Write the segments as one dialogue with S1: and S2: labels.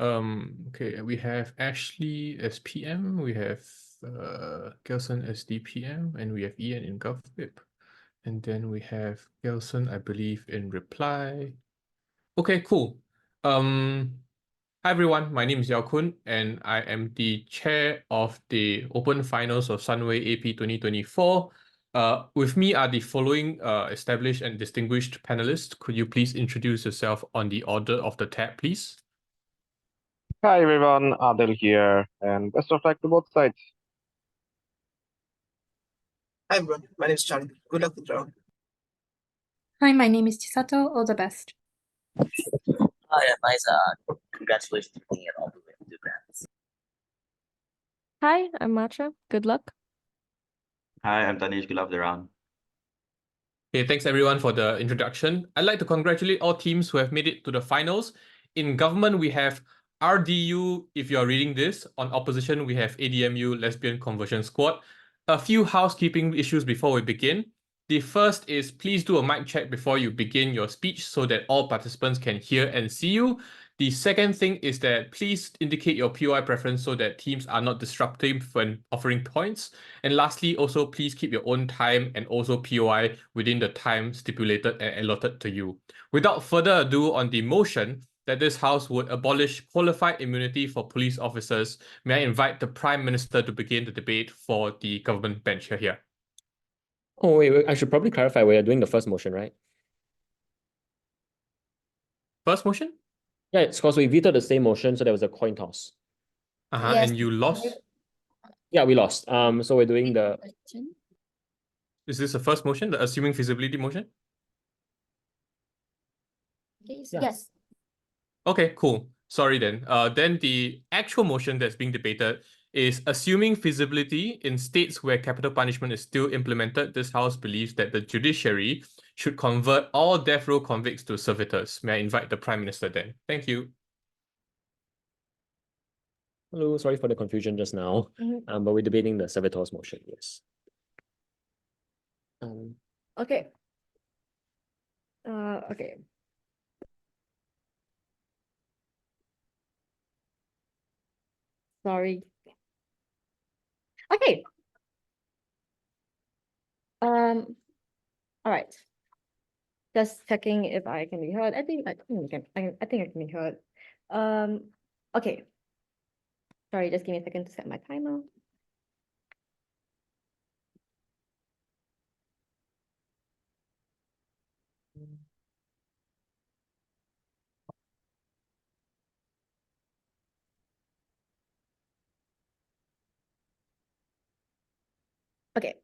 S1: Okay, we have Ashley as PM, we have Gelson as DPM, and we have Ian in GovWhip. And then we have Gelson, I believe, in reply. Okay, cool. Hi everyone, my name is Yao Kun, and I am the chair of the Open Finals of Sunway AP 2024. With me are the following established and distinguished panelists. Could you please introduce yourself on the order of the tab, please?
S2: Hi everyone, Adil here, and best of luck to both sides.
S3: Hi everyone, my name is Charlie. Good luck with the round.
S4: Hi, my name is Chisato. All the best.
S5: Hi, I'm Isa. Congratulations on being it all the way to grants.
S6: Hi, I'm Matcha. Good luck.
S7: Hi, I'm Tanish. Good luck with the round.
S1: Okay, thanks everyone for the introduction. I'd like to congratulate all teams who have made it to the finals. In government, we have RDU, if you're reading this. On opposition, we have ADMU, Lesbian Conversion Squad. A few housekeeping issues before we begin. The first is please do a mic check before you begin your speech so that all participants can hear and see you. The second thing is that please indicate your POI preference so that teams are not disruptive when offering points. And lastly, also please keep your own time and also POI within the time stipulated and allotted to you. Without further ado on the motion that this House would abolish qualified immunity for police officers, may I invite the Prime Minister to begin the debate for the government bench here.
S8: Oh, wait, I should probably clarify, we are doing the first motion, right?
S1: First motion?
S8: Yeah, it's because we vetoed the same motion, so there was a coin toss.
S4: Yes.
S1: And you lost?
S8: Yeah, we lost. So we're doing the...
S1: Is this the first motion, the assuming feasibility motion?
S4: Yes.
S1: Okay, cool. Sorry then. Then the actual motion that's being debated is assuming feasibility in states where capital punishment is still implemented. This House believes that the judiciary should convert all death row convicts to servitors. May I invite the Prime Minister then? Thank you.
S8: Hello, sorry for the confusion just now. But we're debating the servitors motion, yes.
S6: Okay. Okay. Sorry. Okay. All right. Just checking if I can be heard. I think I can be heard. Okay. Sorry, just give me a second to set my timer. Okay.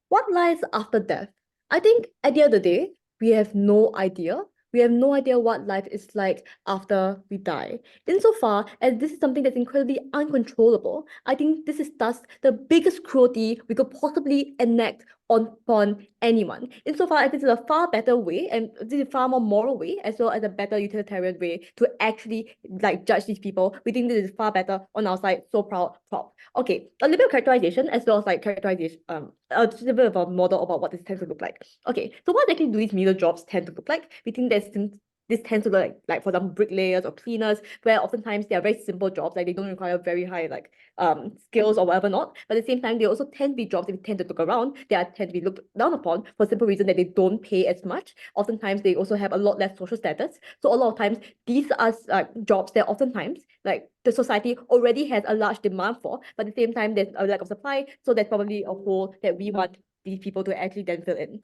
S6: What lies after death? I think at the end of the day, we have no idea. We have no idea what life is like after we die. Insofar as this is something that's incredibly uncontrollable, I think this is thus the biggest cruelty we could possibly enact upon anyone. Insofar as this is a far better way, and this is a far more moral way, as well as a better utilitarian way to actually judge these people. We think this is far better on our side. So proud. Okay, a little bit of characterization as well as characterization, a little bit of a model about what this tends to look like. Okay, so what exactly do these menial jobs tend to look like? We think this tends to look like, for example, bricklayers or cleaners, where oftentimes they are very simple jobs, they don't require very high skills or whatever not. But at the same time, they also tend to be jobs that we tend to look around. They tend to be looked down upon for the simple reason that they don't pay as much. Oftentimes, they also have a lot less social status. So a lot of times, these are jobs that oftentimes the society already has a large demand for, but at the same time, there's a lack of supply. So there's probably a hole that we want these people to actually then fill in.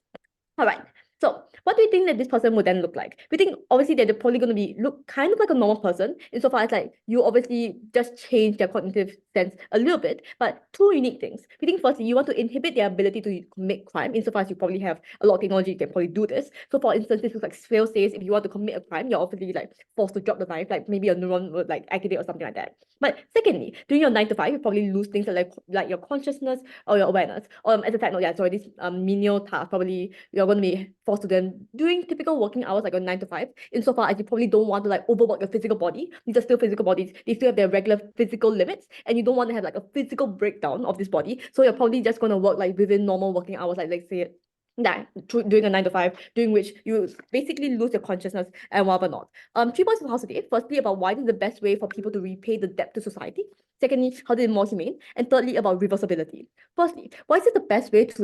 S6: All right. So what do we think that this person would then look like? We think obviously that they're probably going to look kind of like a normal person, insofar as you obviously just change their cognitive sense a little bit, but two unique things. We think firstly, you want to inhibit their ability to commit crime, insofar as you probably have a lot of technology you can probably do this. So for instance, this is fail says if you want to commit a crime, you're obviously forced to drop the knife, maybe a neuron would activate or something like that. But secondly, during your 9 to 5, you probably lose things like your consciousness or your awareness. As a side note, this menial task, probably you're going to be forced to them doing typical working hours like a 9 to 5, insofar as you probably don't want to overwork your physical body. These are still physical bodies. They still have their regular physical limits, and you don't want to have a physical breakdown of this body. So you're probably just going to work within normal working hours, let's say doing a 9 to 5, doing which you basically lose your consciousness and whatever not. 3 points of house today. Firstly, about why this is the best way for people to repay the debt to society. Secondly, how to be more humane. And thirdly, about reversibility. Firstly, why is it the best way to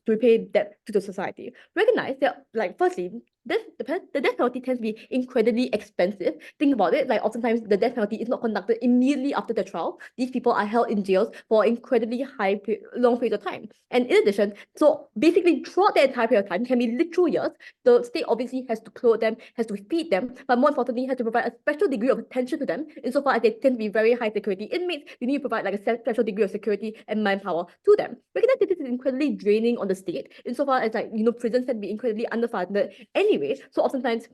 S6: repay debt to the society? Recognize that, like, firstly, the death penalty tends to be incredibly expensive. Think about it, like oftentimes the death penalty is not conducted immediately after the trial. These people are held in jails for incredibly long periods of time. And in addition, so basically throughout the entire period of time, can be literal years, the state obviously has to clothe them, has to feed them, but more importantly, has to provide a special degree of attention to them insofar as they tend to be very high security inmates. You need to provide like a special degree of security and manpower to them. Recognize that this is incredibly draining on the state insofar as, like, prisons can be incredibly underfunded anyway. So oftentimes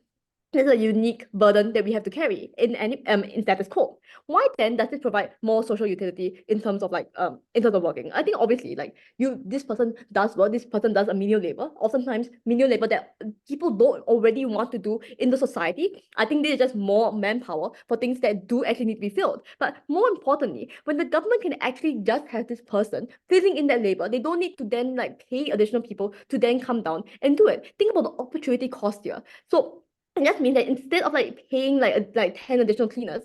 S6: there's a unique burden that we have to carry in status quo. Why then does this provide more social utility in terms of working? I think obviously, like, this person does work, this person does a menial labor. Oftentimes menial labor that people don't already want to do in the society. I think there's just more manpower for things that do actually need to be filled. But more importantly, when the government can actually just have this person filling in that labor, they don't need to then like pay additional people to then come down and do it. Think about the opportunity cost here. So it just means that instead of like paying like 10 additional cleaners,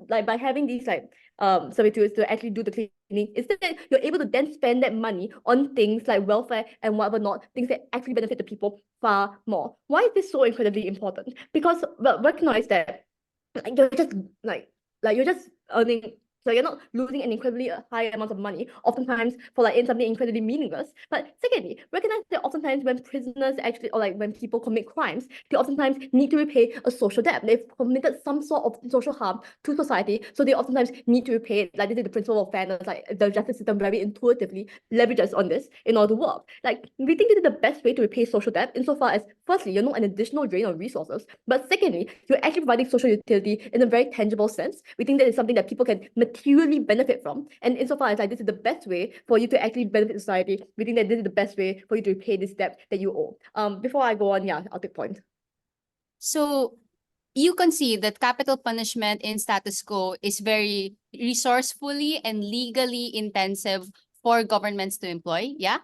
S6: by having these servitors to actually do the cleaning, instead you're able to then spend that money on things like welfare and whatever not, things that actually benefit the people far more. Why is this so incredibly important? Because recognize that you're just earning. So you're not losing an incredibly high amount of money, oftentimes for in something incredibly meaningless. But secondly, recognize that oftentimes when prisoners actually, or when people commit crimes, they oftentimes need to repay a social debt. They've committed some sort of social harm to society, so they oftentimes need to repay it. Like, this is the principle of fairness. Like, the justice system very intuitively leverages on this in order to work. Like, we think this is the best way to repay social debt insofar as, firstly, you're not an additional drain on resources, but secondly, you're actually providing social utility in a very tangible sense. We think that is something that people can materially benefit from, and insofar as this is the best way for you to actually benefit society, we think that this is the best way for you to repay this debt that you owe. Before I go on, I'll take point.
S9: So you concede that capital punishment in status quo is very resourcefully and legally intensive for governments to employ, yeah?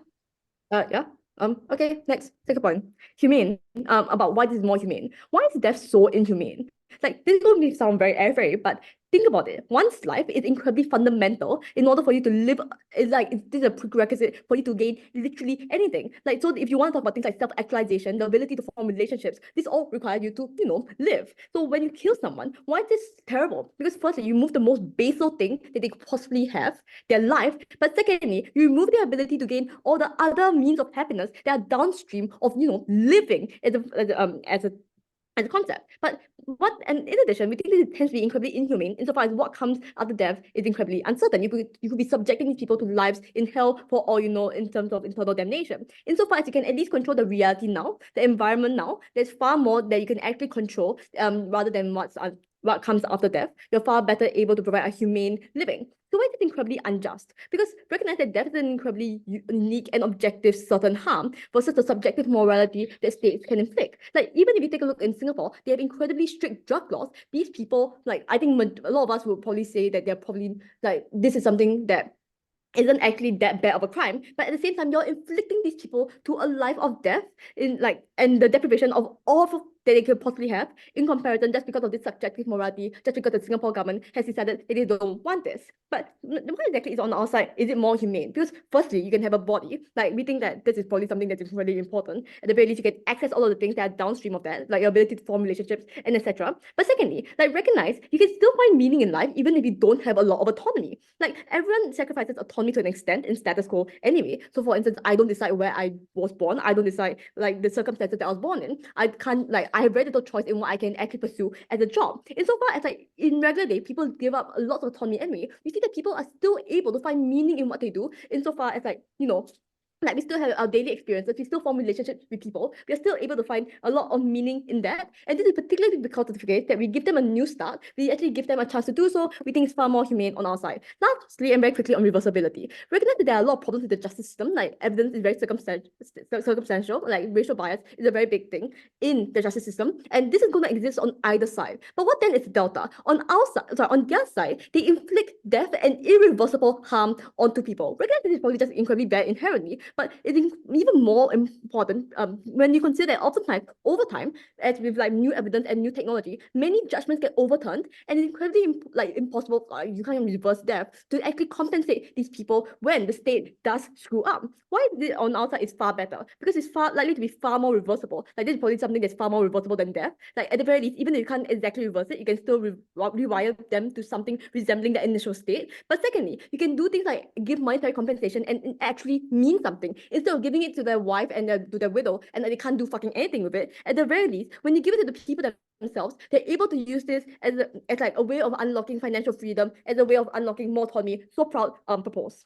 S6: Okay, next, second point. Humane. About why this is more humane. Why is death so inhumane? Like, this is going to sound very airy, but think about it. One's life is incredibly fundamental in order for you to live. This is a prerequisite for you to gain literally anything. Like, so if you want to talk about things like self-actualization, the ability to form relationships, this all requires you to, live. So when you kill someone, why is this terrible? Because firstly, you remove the most basal thing that they could possibly have, their life. But secondly, you remove their ability to gain all the other means of happiness that are downstream of, living as a concept. And in addition, we think this tends to be incredibly inhumane insofar as what comes after death is incredibly uncertain. You could be subjecting these people to lives in hell for all you know in terms of internal damnation. Insofar as you can at least control the reality now, the environment now, there's far more that you can actually control rather than what comes after death. You're far better able to provide a humane living. So why is it incredibly unjust? Because recognize that death is an incredibly unique and objective certain harm versus the subjective morality that states can inflict. Like, even if you take a look in Singapore, they have incredibly strict drug laws. These people, I think a lot of us would probably say that they're probably this is something that isn't actually that bad of a crime, but at the same time, you're inflicting these people to a life of death and the deprivation of all of that they could possibly have in comparison, just because of this subjective morality, just because the Singapore government has decided that they don't want this. But what exactly is on our side? Is it more humane? Because firstly, you can have a body. We think that this is probably something that is really important. At the very least, you can access all of the things that are downstream of that, like your ability to form relationships and etc. But secondly, recognize you can still find meaning in life even if you don't have a lot of autonomy. Everyone sacrifices autonomy to an extent in status quo anyway. So for instance, I don't decide where I was born. I don't decide the circumstances that I was born in. I can't I have very little choice in what I can actually pursue as a job. Insofar as in regular day, people give up a lot of autonomy anyway. You see that people are still able to find meaning in what they do, insofar as we still have our daily experiences, we still form relationships with people, we are still able to find a lot of meaning in that. And this is particularly because of the case that we give them a new start, we actually give them a chance to do so. We think it's far more humane on our side. Lastly, and very quickly on reversibility, recognize that there are a lot of problems with the justice system. Evidence is very circumstantial, racial bias is a very big thing in the justice system, and this is going to exist on either side. But what then is delta? On our side, on their side, they inflict death and irreversible harm onto people. Recognize this is probably just incredibly bad inherently, But it's even more important when you consider that oftentimes, over time, as with like new evidence and new technology, many judgments get overturned, and it's incredibly impossible. You can't reverse death to actually compensate these people when the state does screw up. Why is it on our side is far better? Because it's far likely to be far more reversible. Like this is probably something that's far more reversible than death. Like at the very least, even if you can't exactly reverse it, you can still rewire them to something resembling the initial state. But secondly, you can do things like give monetary compensation and actually mean something instead of giving it to their wife and to their widow and they can't do fucking anything with it. At the very least, when you give it to the people themselves, they're able to use this as like a way of unlocking financial freedom, as a way of unlocking more autonomy. So proud propose.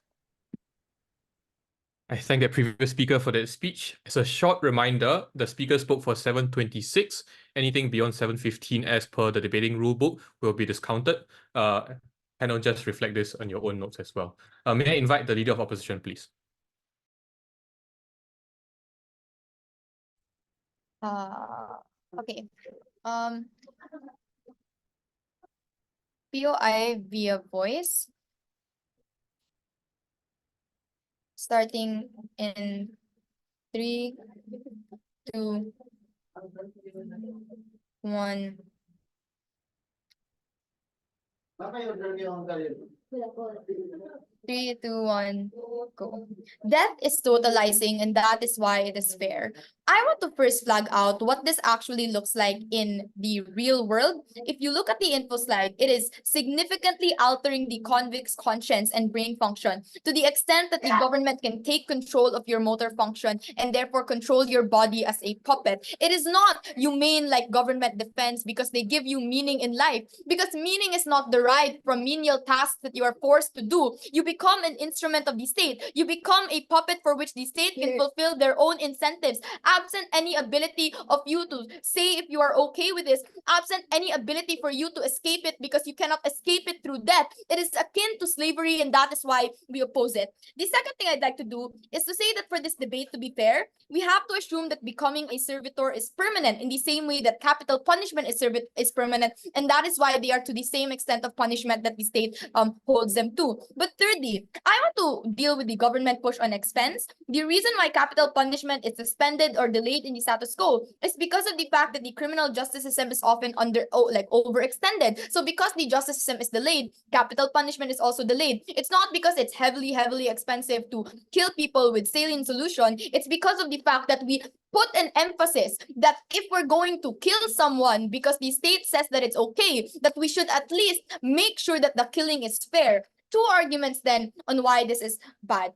S1: I thank the previous speaker for that speech. As a short reminder, the speaker spoke for 7:26. Anything beyond 7:15 as per the debating rule book will be discounted. Panel, just reflect this on your own notes as well. May I invite the Leader of Opposition, please?
S10: Okay. POI via voice. Starting in 3, 2, 1. 3, 2, 1, go. Death is totalizing, and that is why it is fair. I want to first flag out what this actually looks like in the real world. If you look at the info slide, it is significantly altering the convict's conscience and brain function to the extent that the government can take control of your motor function and therefore control your body as a puppet. It is not humane like government defense because they give you meaning in life, because meaning is not derived from menial tasks that you are forced to do. You become an instrument of the state. You become a puppet for which the state can fulfill their own incentives. Absent any ability of you to say if you are okay with this, absent any ability for you to escape it because you cannot escape it through death, it is akin to slavery, and that is why we oppose it. The second thing I'd like to do is to say that for this debate to be fair, we have to assume that becoming a servitor is permanent in the same way that capital punishment is permanent, and that is why they are to the same extent of punishment that the state holds them to. But thirdly, I want to deal with the government push on expense. The reason why capital punishment is suspended or delayed in the status quo is because of the fact that the criminal justice system is often overextended. So because the justice system is delayed, capital punishment is also delayed. It's not because it's heavily expensive to kill people with saline solution. It's because of the fact that we put an emphasis that if we're going to kill someone because the state says that it's okay, that we should at least make sure that the killing is fair. Two arguments then on why this is bad.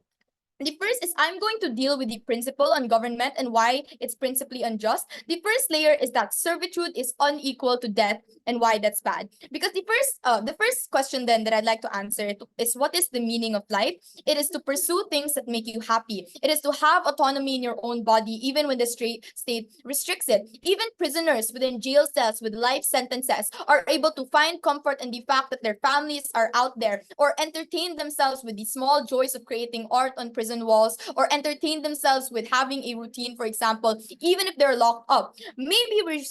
S10: The first is I'm going to deal with the principle on government and why it's principally unjust. The first layer is that servitude is unequal to death and why that's bad. Because the first question then that I'd like to answer is what is the meaning of life? It is to pursue things that make you happy. It is to have autonomy in your own body even when the state restricts it. Even prisoners within jail cells with life sentences are able to find comfort in the fact that their families are out there, or entertain themselves with the small joys of creating art on prison walls, or entertain themselves with having a routine, for example, even if they're locked up. Maybe we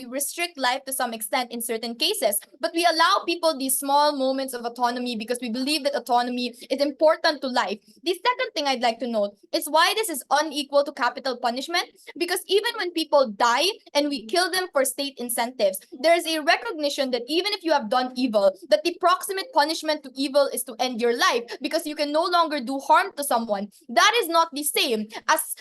S10: restrict life to some extent in certain cases, but we allow people these small moments of autonomy because we believe that autonomy is important to life. The second thing I'd like to note is why this is unequal to capital punishment, because even when people die and we kill them for state incentives, there is a recognition that even if you have done evil, that the proximate punishment to evil is to end your life because you can no longer do harm to someone. That is not the same as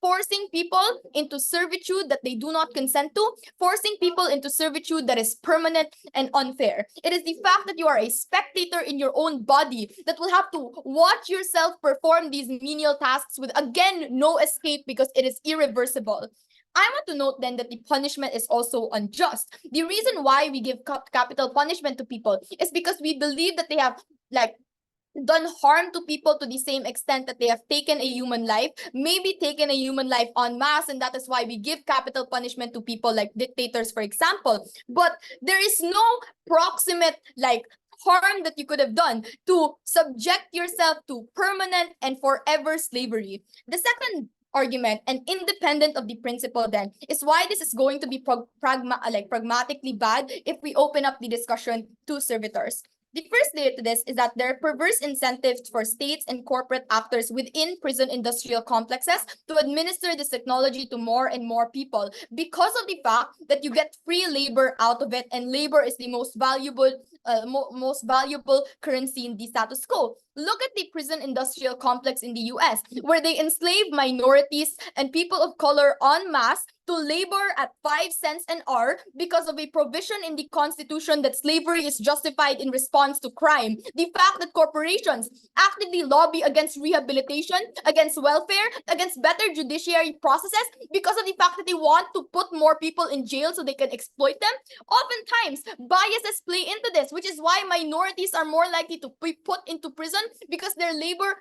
S10: forcing people into servitude that they do not consent to, forcing people into servitude that is permanent and unfair. It is the fact that you are a spectator in your own body that will have to watch yourself perform these menial tasks with, again, no escape because it is irreversible. I want to note then that the punishment is also unjust. The reason why we give capital punishment to people is because we believe that they have done harm to people to the same extent that they have taken a human life, maybe taken a human life en masse, and that is why we give capital punishment to people like dictators, for example. But there is no proximate harm that you could have done to subject yourself to permanent and forever slavery. The second argument, and independent of the principle then, is why this is going to be pragmatically bad if we open up the discussion to servitors. The first layer to this is that there are perverse incentives for states and corporate actors within prison industrial complexes to administer this technology to more and more people because of the fact that you get free labor out of it, and labor is the most valuable currency in the status quo. Look at the prison industrial complex in the US, where they enslave minorities and people of color en masse to labor at 5 cents an hour because of a provision in the Constitution that slavery is justified in response to crime. The fact that corporations actively lobby against rehabilitation, against welfare, against better judiciary processes because of the fact that they want to put more people in jail so they can exploit them. Oftentimes, biases play into this, which is why minorities are more likely to be put into prison because their labor,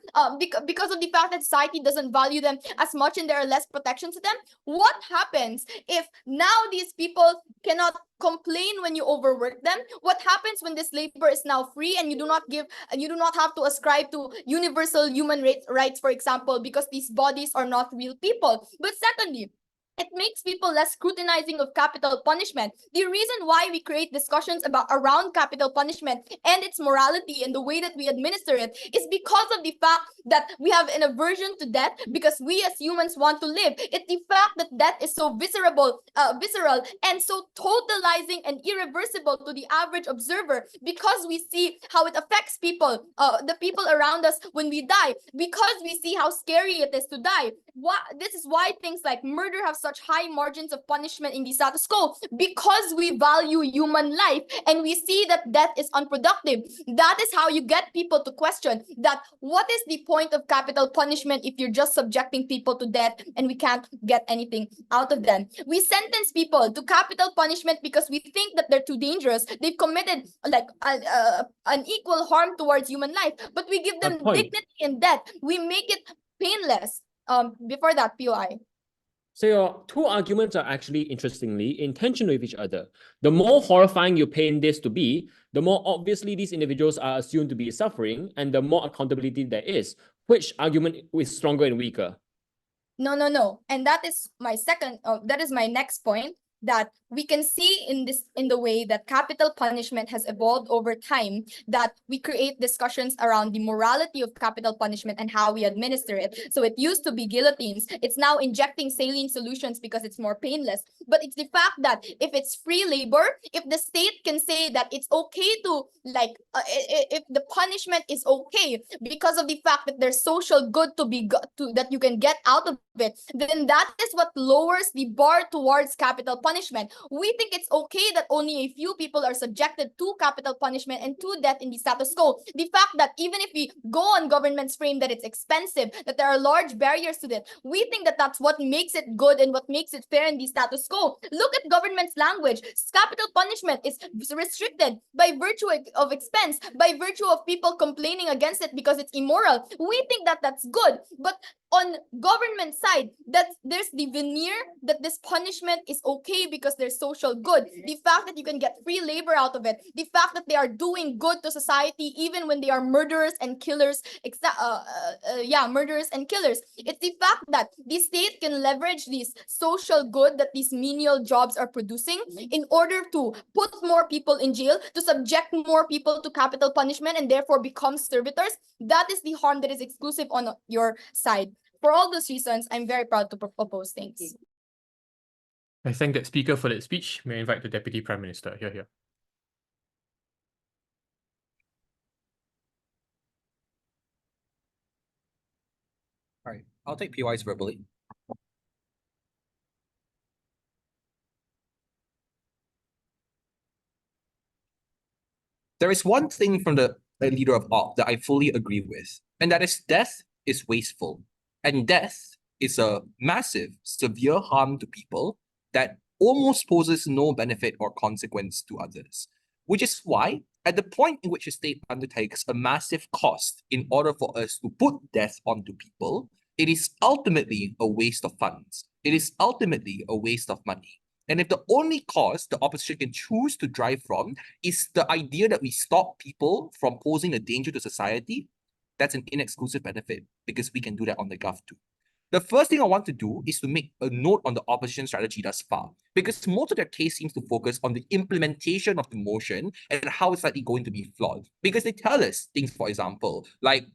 S10: because of the fact that society doesn't value them as much and there are less protections to them. What happens if now these people cannot complain when you overwork them? What happens when this labor is now free and you do not have to ascribe to universal human rights, for example, because these bodies are not real people? But secondly, it makes people less scrutinizing of capital punishment. The reason why we create discussions around capital punishment and its morality and the way that we administer it is because of the fact that we have an aversion to death because we as humans want to live. It's the fact that death is so visceral and so totalizing and irreversible to the average observer because we see how it affects people, the people around us when we die, because we see how scary it is to die. This is why things like murder have such high margins of punishment in the status quo, because we value human life and we see that death is unproductive. That is how you get people to question that what is the point of capital punishment if you're just subjecting people to death and we can't get anything out of them. We sentence people to capital punishment because we think that they're too dangerous. They've committed like an equal harm towards human life, but we give them dignity in death. We make it painless. Before that, POI.
S8: So your two arguments are actually interestingly in tension with each other. The more horrifying you paint this to be, the more obviously these individuals are assumed to be suffering and the more accountability there is. Which argument is stronger and weaker?
S10: No. And that is my next point, that we can see in the way that capital punishment has evolved over time, that we create discussions around the morality of capital punishment and how we administer it. So it used to be guillotines. It's now injecting saline solutions because it's more painless. But it's the fact that if it's free labor, if the state can say that it's okay to if the punishment is okay because of the fact that there's social good that you can get out of it, then that is what lowers the bar towards capital punishment. We think it's okay that only a few people are subjected to capital punishment and to death in the status quo. The fact that even if we go on government's frame that it's expensive, that there are large barriers to it, we think that that's what makes it good and what makes it fair in the status quo. Look at government's language. Capital punishment is restricted by virtue of expense, by virtue of people complaining against it because it's immoral. We think that that's good, but on government side, that there's the veneer that this punishment is okay because there's social good. The fact that you can get free labor out of it, the fact that they are doing good to society even when they are murderers and killers, murderers and killers. It's the fact that the state can leverage this social good that these menial jobs are producing in order to put more people in jail, to subject more people to capital punishment and therefore become servitors. That is the harm that is exclusive on your side. For all those reasons, I'm very proud to propose things.
S1: I thank that speaker for that speech. May I invite the Deputy Prime Minister. Here.
S11: All right, I'll take POIs verbally. There is one thing from the leader of OP that I fully agree with, and that is death is wasteful. And death is a massive, severe harm to people that almost poses no benefit or consequence to others. Which is why, at the point in which a state undertakes a massive cost in order for us to put death onto people, it is ultimately a waste of funds. It is ultimately a waste of money. And if the only cause the opposition can choose to drive from is the idea that we stop people from posing a danger to society, that's an inexclusive benefit because we can do that on the gov too. The first thing I want to do is to make a note on the opposition strategy thus far, because most of their case seems to focus on the implementation of the motion and how it's likely going to be flawed. Because they tell us things, for example, like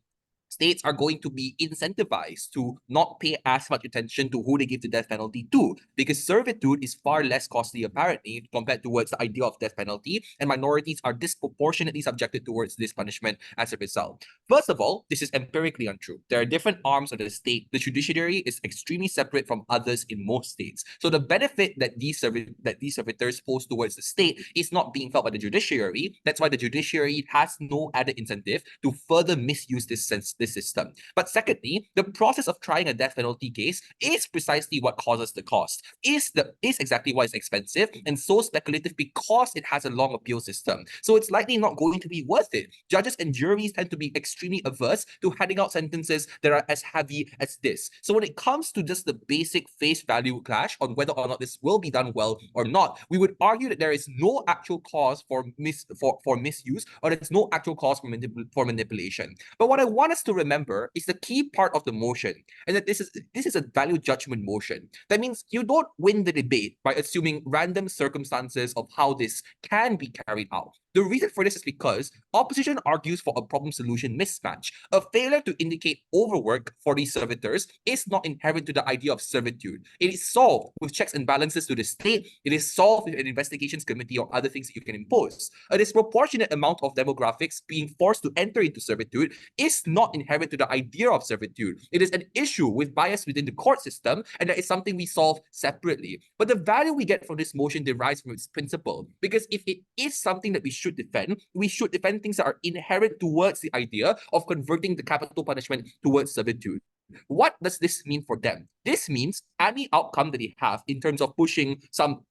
S11: states are going to be incentivized to not pay as much attention to who they give the death penalty to, because servitude is far less costly apparently compared towards the idea of death penalty, and minorities are disproportionately subjected towards this punishment as a result. First of all, this is empirically untrue. There are different arms of the state. The judiciary is extremely separate from others in most states. So the benefit that these servitors pose towards the state is not being felt by the judiciary. That's why the judiciary has no added incentive to further misuse this system. But secondly, the process of trying a death penalty case is precisely what causes the cost, is exactly why it's expensive and so speculative, because it has a long appeal system. So it's likely not going to be worth it. Judges and juries tend to be extremely averse to handing out sentences that are as heavy as this. So when it comes to just the basic face value clash on whether or not this will be done well or not, we would argue that there is no actual cause for misuse, or there's no actual cause for manipulation. But what I want us to remember is the key part of the motion, and that this is a value judgment motion. That means you don't win the debate by assuming random circumstances of how this can be carried out. The reason for this is because opposition argues for a problem solution mismatch. A failure to indicate overwork for these servitors is not inherent to the idea of servitude. It is solved with checks and balances to the state. It is solved with an investigations committee or other things that you can impose. A disproportionate amount of demographics being forced to enter into servitude is not inherent to the idea of servitude. It is an issue with bias within the court system, and that is something we solve separately. But the value we get from this motion derives from its principle, because if it is something that we should defend things that are inherent towards the idea of converting the capital punishment towards servitude. What does this mean for them? This means any outcome that they have in terms of pushing some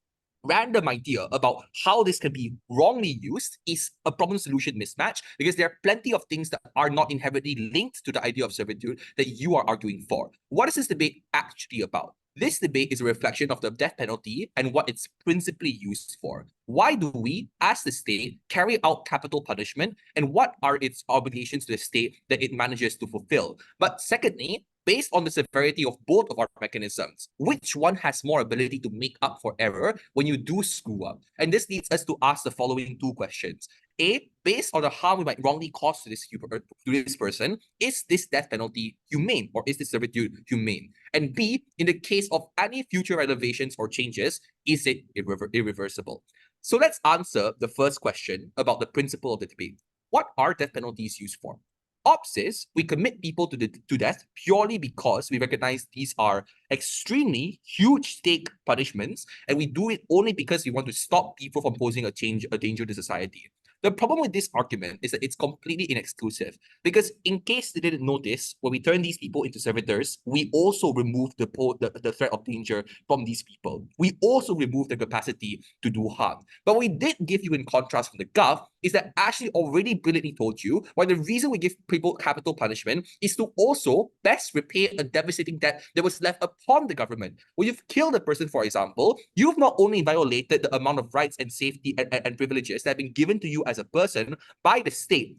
S11: random idea about how this can be wrongly used is a problem solution mismatch, because there are plenty of things that are not inherently linked to the idea of servitude that you are arguing for. What is this debate actually about? This debate is a reflection of the death penalty and what it's principally used for. Why do we, as the state, carry out capital punishment, and what are its obligations to the state that it manages to fulfill? But secondly, based on the severity of both of our mechanisms, which one has more ability to make up for error when you do screw up? And this leads us to ask the following two questions. A, based on the harm we might wrongly cause to this person, is this death penalty humane, or is this servitude humane? And B, in the case of any future renovations or changes, is it irreversible? So let's answer the first question about the principle of the debate. What are death penalties used for? Op says we commit people to death purely because we recognize these are extremely huge stake punishments, and we do it only because we want to stop people from posing a danger to society. The problem with this argument is that it's completely inexclusive, because in case they didn't notice, when we turn these people into servitors, we also remove the threat of danger from these people. We also remove the capacity to do harm. But what we did give you in contrast from the Gov is that Ashley already brilliantly told you why the reason we give people capital punishment is to also best repay a devastating debt that was left upon the government. When you've killed a person, for example, you've not only violated the amount of rights and safety and privileges that have been given to you as a person by the state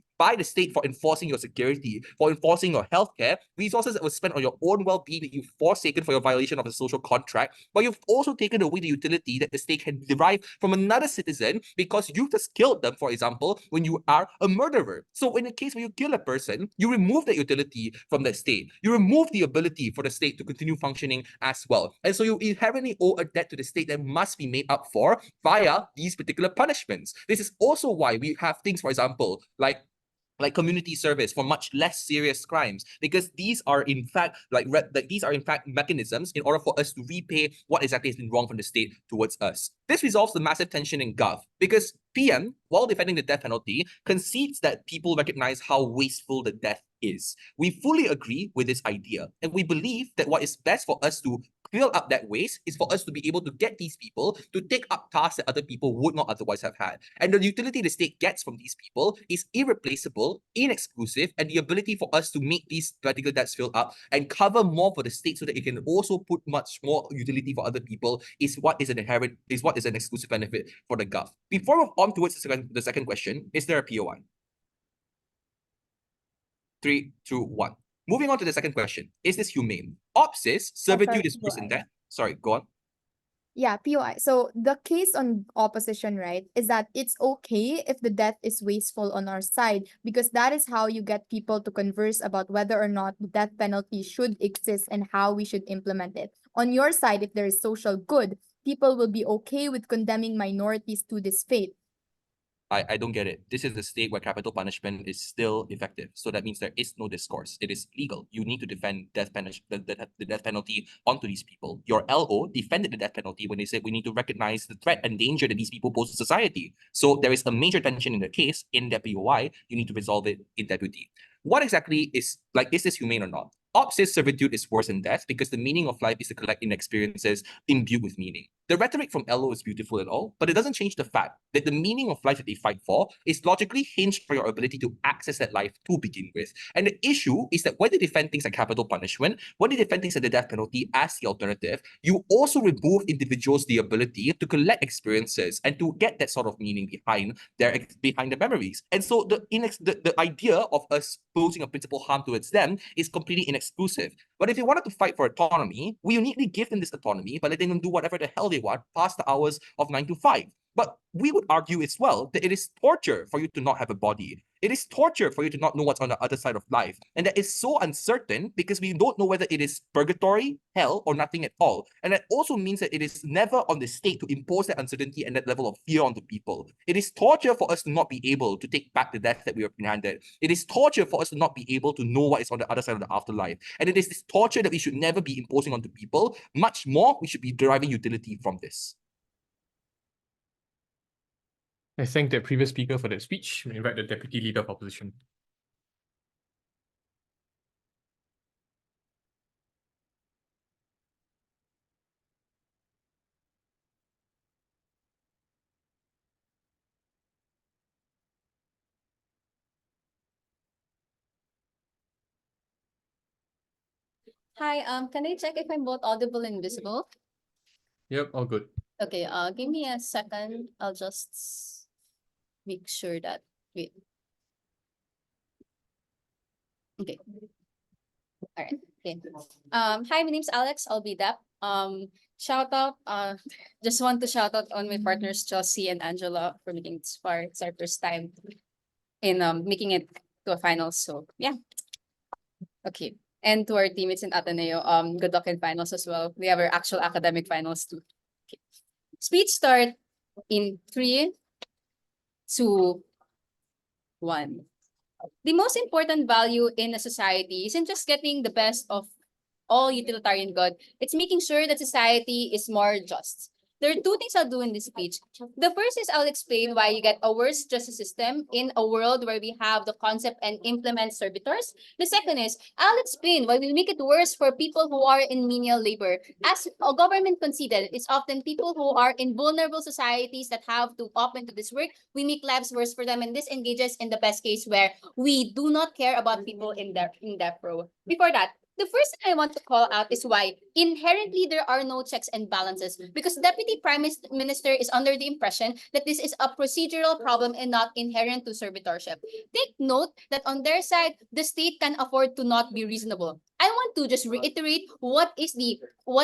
S11: for enforcing your security, for enforcing your healthcare, resources that were spent on your own well-being that you've forsaken for your violation of the social contract, but you've also taken away the utility that the state can derive from another citizen because you just killed them, for example, when you are a murderer. So in the case where you kill a person, you remove the utility from the state. You remove the ability for the state to continue functioning as well. And so you inherently owe a debt to the state that must be made up for via these particular punishments. This is also why we have things, for example, like community service for much less serious crimes, because these are in fact mechanisms in order for us to repay what exactly has been wrong from the state towards us. This resolves the massive tension in Gov, because PM, while defending the death penalty, concedes that people recognize how wasteful the death is. We fully agree with this idea, and we believe that what is best for us to fill up that waste is for us to be able to get these people to take up tasks that other people would not otherwise have had. And the utility the state gets from these people is irreplaceable, inexclusive, and the ability for us to make these particular debts fill up and cover more for the state so that it can also put much more utility for other people is what is an exclusive benefit for the Gov. Before we move on towards the second question, is there a POI? 3, 2, 1. Moving on to the second question. Is this humane? Op says servitude is worse than death. Sorry, go on.
S10: Yeah, POI. So the case on opposition, right, is that it's okay if the death is wasteful on our side, because that is how you get people to converse about whether or not the death penalty should exist and how we should implement it. On your side, if there is social good, people will be okay with condemning minorities to this fate.
S11: I don't get it. This is a state where capital punishment is still effective. So that means there is no discourse. It is legal. You need to defend the death penalty onto these people. Your LO defended the death penalty when they said we need to recognize the threat and danger that these people pose to society. So there is a major tension in the case in that POI. You need to resolve it in THBT. What exactly is this humane or not? Op says servitude is worse than death because the meaning of life is to collect in experiences imbued with meaning. The rhetoric from LO is beautiful and all, but it doesn't change the fact that the meaning of life that they fight for is logically hinged for your ability to access that life to begin with. And the issue is that when they defend things like capital punishment, when they defend things like the death penalty as the alternative, you also remove individuals the ability to collect experiences and to get that sort of meaning behind their memories. And so the idea of us posing a principal harm towards them is completely inexclusive. But if they wanted to fight for autonomy, we uniquely give them this autonomy by letting them do whatever the hell they want past the hours of 9 to 5. But we would argue as well that it is torture for you to not have a body. It is torture for you to not know what's on the other side of life. And that is so uncertain because we don't know whether it is purgatory, hell, or nothing at all. And that also means that it is never on the state to impose that uncertainty and that level of fear onto people. It is torture for us to not be able to take back the death that we were handed. It is torture for us to not be able to know what is on the other side of the afterlife. And it is this torture that we should never be imposing onto people. Much more, we should be deriving utility from this.
S1: I thank the previous speaker for that speech. We invite the Deputy Leader of Opposition.
S9: Hi, can I check if I'm both audible and visible?
S1: Yep, all good.
S9: Okay, give me a second. I'll just make sure that, wait. Okay. All right. Okay. Hi, my name's Alex. I'll be Dep. Shout out. Just want to shout out on my partners Chelsea and Angela for making it this far. It's our first time in making it to a final. So yeah. Okay. And to our teammates in Ateneo, good luck in finals as well. We have our actual academic finals too. Okay. Speech start in 3, 2, 1. The most important value in a society isn't just getting the best of all utilitarian good. It's making sure that society is more just. There are 2 things I'll do in this speech. The first is I'll explain why you get a worse justice system in a world where we have the concept and implement servitors. The second is I'll explain why we make it worse for people who are in menial labor. As a government conceded, it's often people who are in vulnerable societies that have to opt into this work. We make lives worse for them, and this engages in the best case where we do not care about people in death row. Before that, the first thing I want to call out is why inherently there are no checks and balances, because Deputy Prime Minister is under the impression that this is a procedural problem and not inherent to servitorship. Take note that on their side, the state can afford to not be reasonable. I want to just reiterate what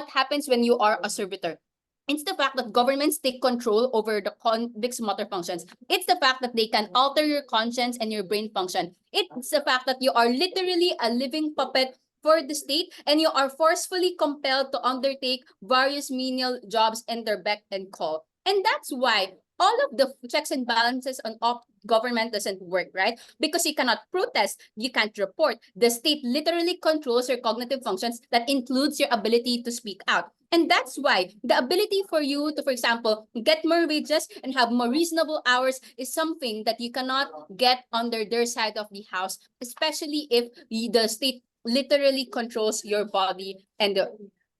S9: happens when you are a servitor. It's the fact that governments take control over the convicts' motor functions. It's the fact that they can alter your conscience and your brain function. It's the fact that you are literally a living puppet for the state, and you are forcefully compelled to undertake various menial jobs and their beck and call. And that's why all of the checks and balances on government doesn't work, right? Because you cannot protest, you can't report. The state literally controls your cognitive functions that includes your ability to speak out. And that's why the ability for you to, for example, get more wages and have more reasonable hours is something that you cannot get under their side of the house, especially if the state literally controls your body and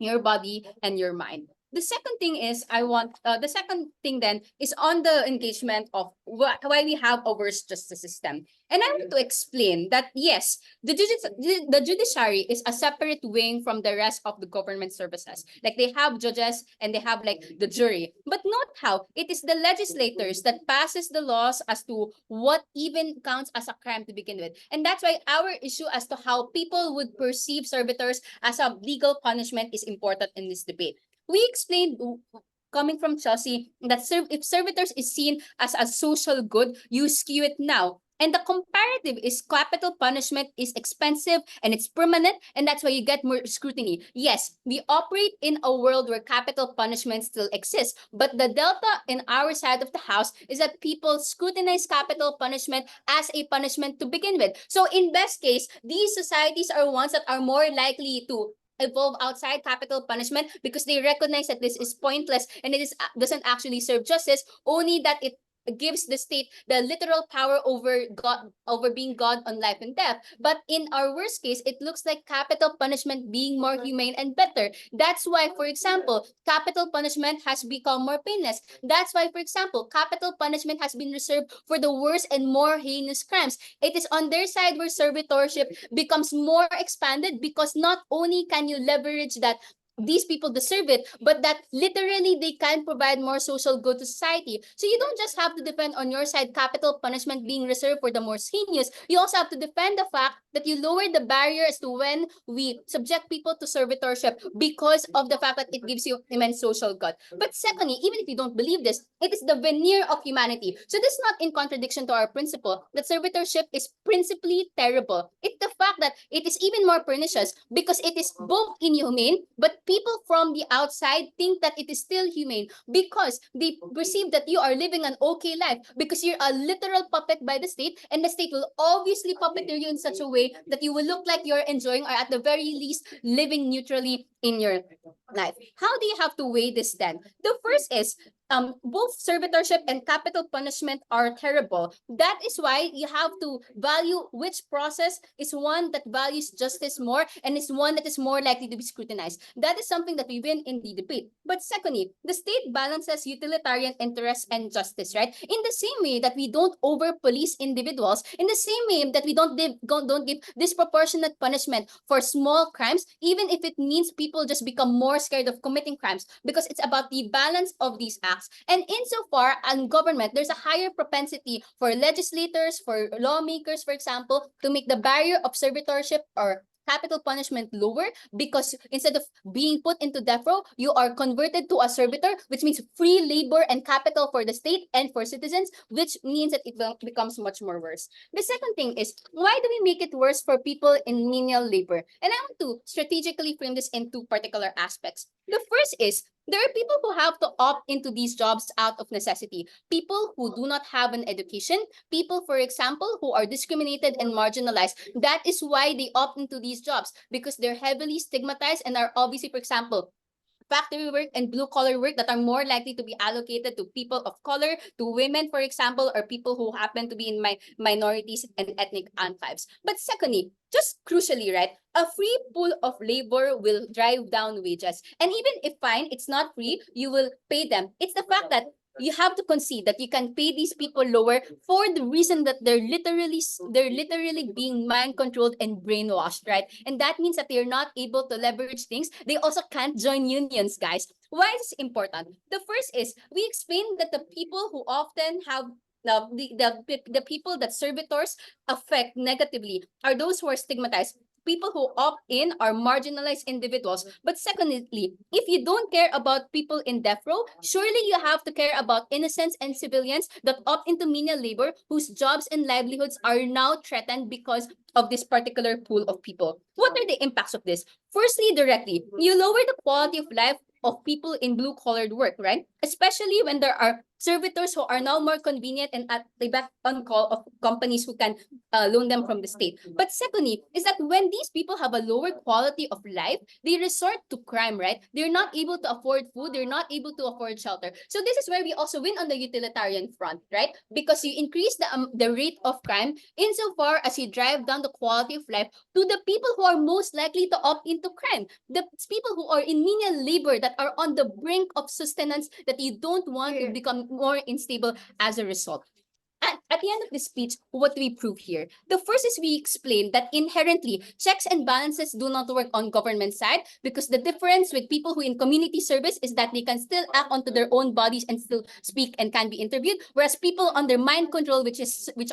S9: your mind. The second thing is the second thing then is on the engagement of why we have a worse justice system. And I want to explain that yes, the judiciary is a separate wing from the rest of the government services. Like they have judges and they have like the jury, but not how it is the legislators that passes the laws as to what even counts as a crime to begin with. And that's why our issue as to how people would perceive servitors as a legal punishment is important in this debate. We explained, coming from Chelsea, that if servitors is seen as a social good, you skew it now. And the comparative is capital punishment is expensive and it's permanent, and that's why you get more scrutiny. Yes, we operate in a world where capital punishment still exists, but the delta in our side of the house is that people scrutinize capital punishment as a punishment to begin with. So in best case, these societies are ones that are more likely to evolve outside capital punishment because they recognize that this is pointless and it doesn't actually serve justice, only that it gives the state the literal power over God, over being God on life and death. But in our worst case, it looks like capital punishment being more humane and better. That's why, for example, capital punishment has become more painless. That's why, for example, capital punishment has been reserved for the worst and more heinous crimes. It is on their side where servitorship becomes more expanded, because not only can you leverage that these people deserve it, but that literally they can provide more social good to society. So you don't just have to defend on your side capital punishment being reserved for the most heinous. You also have to defend the fact that you lower the barrier as to when we subject people to servitorship because of the fact that it gives you immense social good. But secondly, even if you don't believe this, it is the veneer of humanity. So this is not in contradiction to our principle that servitorship is principally terrible. It's the fact that it is even more pernicious because it is both inhumane, but people from the outside think that it is still humane because they perceive that you are living an okay life because you're a literal puppet by the state, and the state will obviously puppeteer you in such a way that you will look like you're enjoying, or at the very least living neutrally in your life. How do you have to weigh this then? The first is both servitorship and capital punishment are terrible. That is why you have to value which process is one that values justice more and is one that is more likely to be scrutinized. That is something that we win in the debate. But secondly, the state balances utilitarian interests and justice, right? In the same way that we don't over-police individuals, in the same way that we don't give disproportionate punishment for small crimes, even if it means people just become more scared of committing crimes, because it's about the balance of these acts. And insofar in government, there's a higher propensity for legislators, for lawmakers, for example, to make the barrier of servitorship or capital punishment lower, because instead of being put into death row, you are converted to a servitor, which means free labor and capital for the state and for citizens, which means that it becomes much more worse. The second thing is, why do we make it worse for people in menial labor? And I want to strategically frame this in two particular aspects. The first is, there are people who have to opt into these jobs out of necessity. People who do not have an education, people, for example, who are discriminated and marginalized. That is why they opt into these jobs, because they're heavily stigmatized and are obviously, for example, factory work and blue-collar work that are more likely to be allocated to people of color, to women, for example, or people who happen to be in minorities and ethnic enclaves. But secondly, just crucially, right, a free pool of labor will drive down wages. And even if fine, it's not free, you will pay them. It's the fact that you have to concede that you can pay these people lower for the reason that they're literally being mind controlled and brainwashed, right? And that means that they're not able to leverage things. They also can't join unions, guys. Why is this important? The first is, we explained that the people who often have the people that servitors affect negatively are those who are stigmatized. People who opt in are marginalized individuals. But secondly, if you don't care about people in death row, surely you have to care about innocents and civilians that opt into menial labor, whose jobs and livelihoods are now threatened because of this particular pool of people. What are the impacts of this? Firstly, directly, you lower the quality of life of people in blue-collared work, right? especially when there are servitors who are now more convenient and at the beck and call of companies who can loan them from the state. But secondly, is that when these people have a lower quality of life, they resort to crime, right? They're not able to afford food, they're not able to afford shelter. So this is where we also win on the utilitarian front, right? Because you increase the rate of crime insofar as you drive down the quality of life to the people who are most likely to opt into crime, the people who are in menial labor that are on the brink of sustenance that you don't want to become more unstable as a result. And at the end of this speech, what do we prove here? The first is we explain that inherently checks and balances do not work on government side, because the difference with people who in community service is that they can still act onto their own bodies and still speak and can be interviewed, whereas people under mind control, which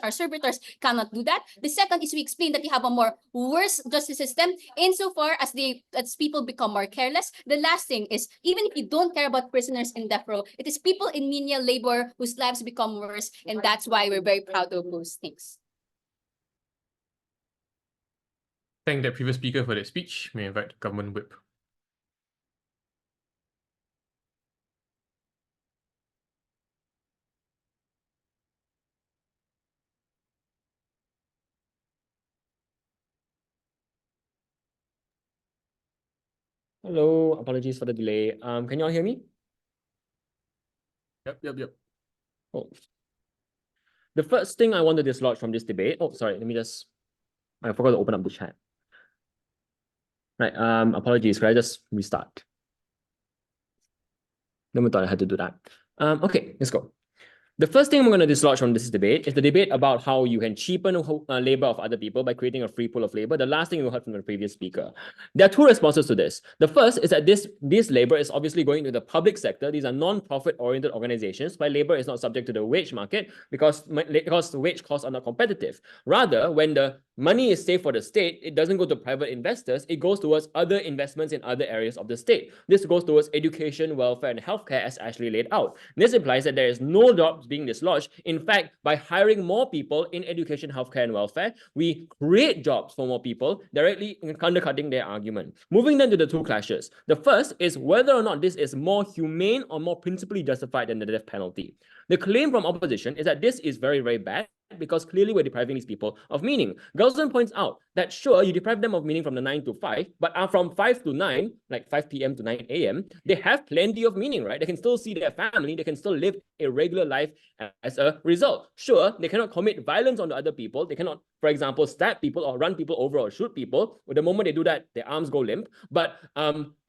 S9: are servitors, cannot do that. The second is we explain that you have a more worse justice system insofar as people become more careless. The last thing is, even if you don't care about prisoners in death row, it is people in menial labor whose lives become worse, and that's why we're very proud to oppose things.
S1: Thank the previous speaker for that speech. May I invite the government whip.
S8: Hello, apologies for the delay. Can you all hear me?
S1: Yep.
S8: Oh. The first thing I want to dislodge from this debate. Oh, sorry, I forgot to open up the chat. Right, apologies, could I just restart? Never thought I had to do that. Okay, let's go. The first thing I'm going to dislodge from this debate is the debate about how you can cheapen labor of other people by creating a free pool of labor. The last thing we heard from the previous speaker. There are two responses to this. The first is that this labor is obviously going to the public sector. These are non-profit oriented organizations, where labor is not subject to the wage market because the wage costs are not competitive. Rather, when the money is saved for the state, it doesn't go to private investors. It goes towards other investments in other areas of the state. This goes towards education, welfare, and healthcare, as Ashley laid out. This implies that there is no jobs being dislodged. In fact, by hiring more people in education, healthcare, and welfare, we create jobs for more people, directly undercutting their argument. Moving then to the two clashes. The first is whether or not this is more humane or more principally justified than the death penalty. The claim from opposition is that this is very, very bad, because clearly we're depriving these people of meaning. Gelson points out that sure, you deprive them of meaning from the 9 to 5, but from 5 to 9, like 5 p.m. to 9 a.m., they have plenty of meaning, right? They can still see their family, they can still live a regular life as a result. Sure, they cannot commit violence on the other people. They cannot, for example, stab people or run people over or shoot people. But the moment they do that, their arms go limp. But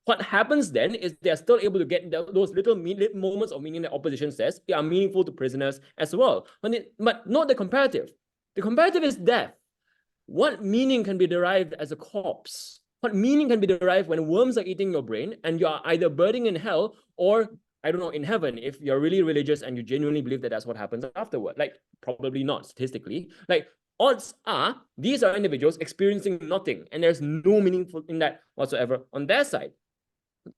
S8: what happens then is they're still able to get those little moments of meaning that opposition says are meaningful to prisoners as well. But not the comparative. The comparative is death. What meaning can be derived as a corpse? What meaning can be derived when worms are eating your brain and you are either burning in hell or, I don't know, in heaven, if you're really religious and you genuinely believe that that's what happens afterward? Like, probably not statistically. Like, odds are these are individuals experiencing nothing, and there's no meaningful in that whatsoever on their side.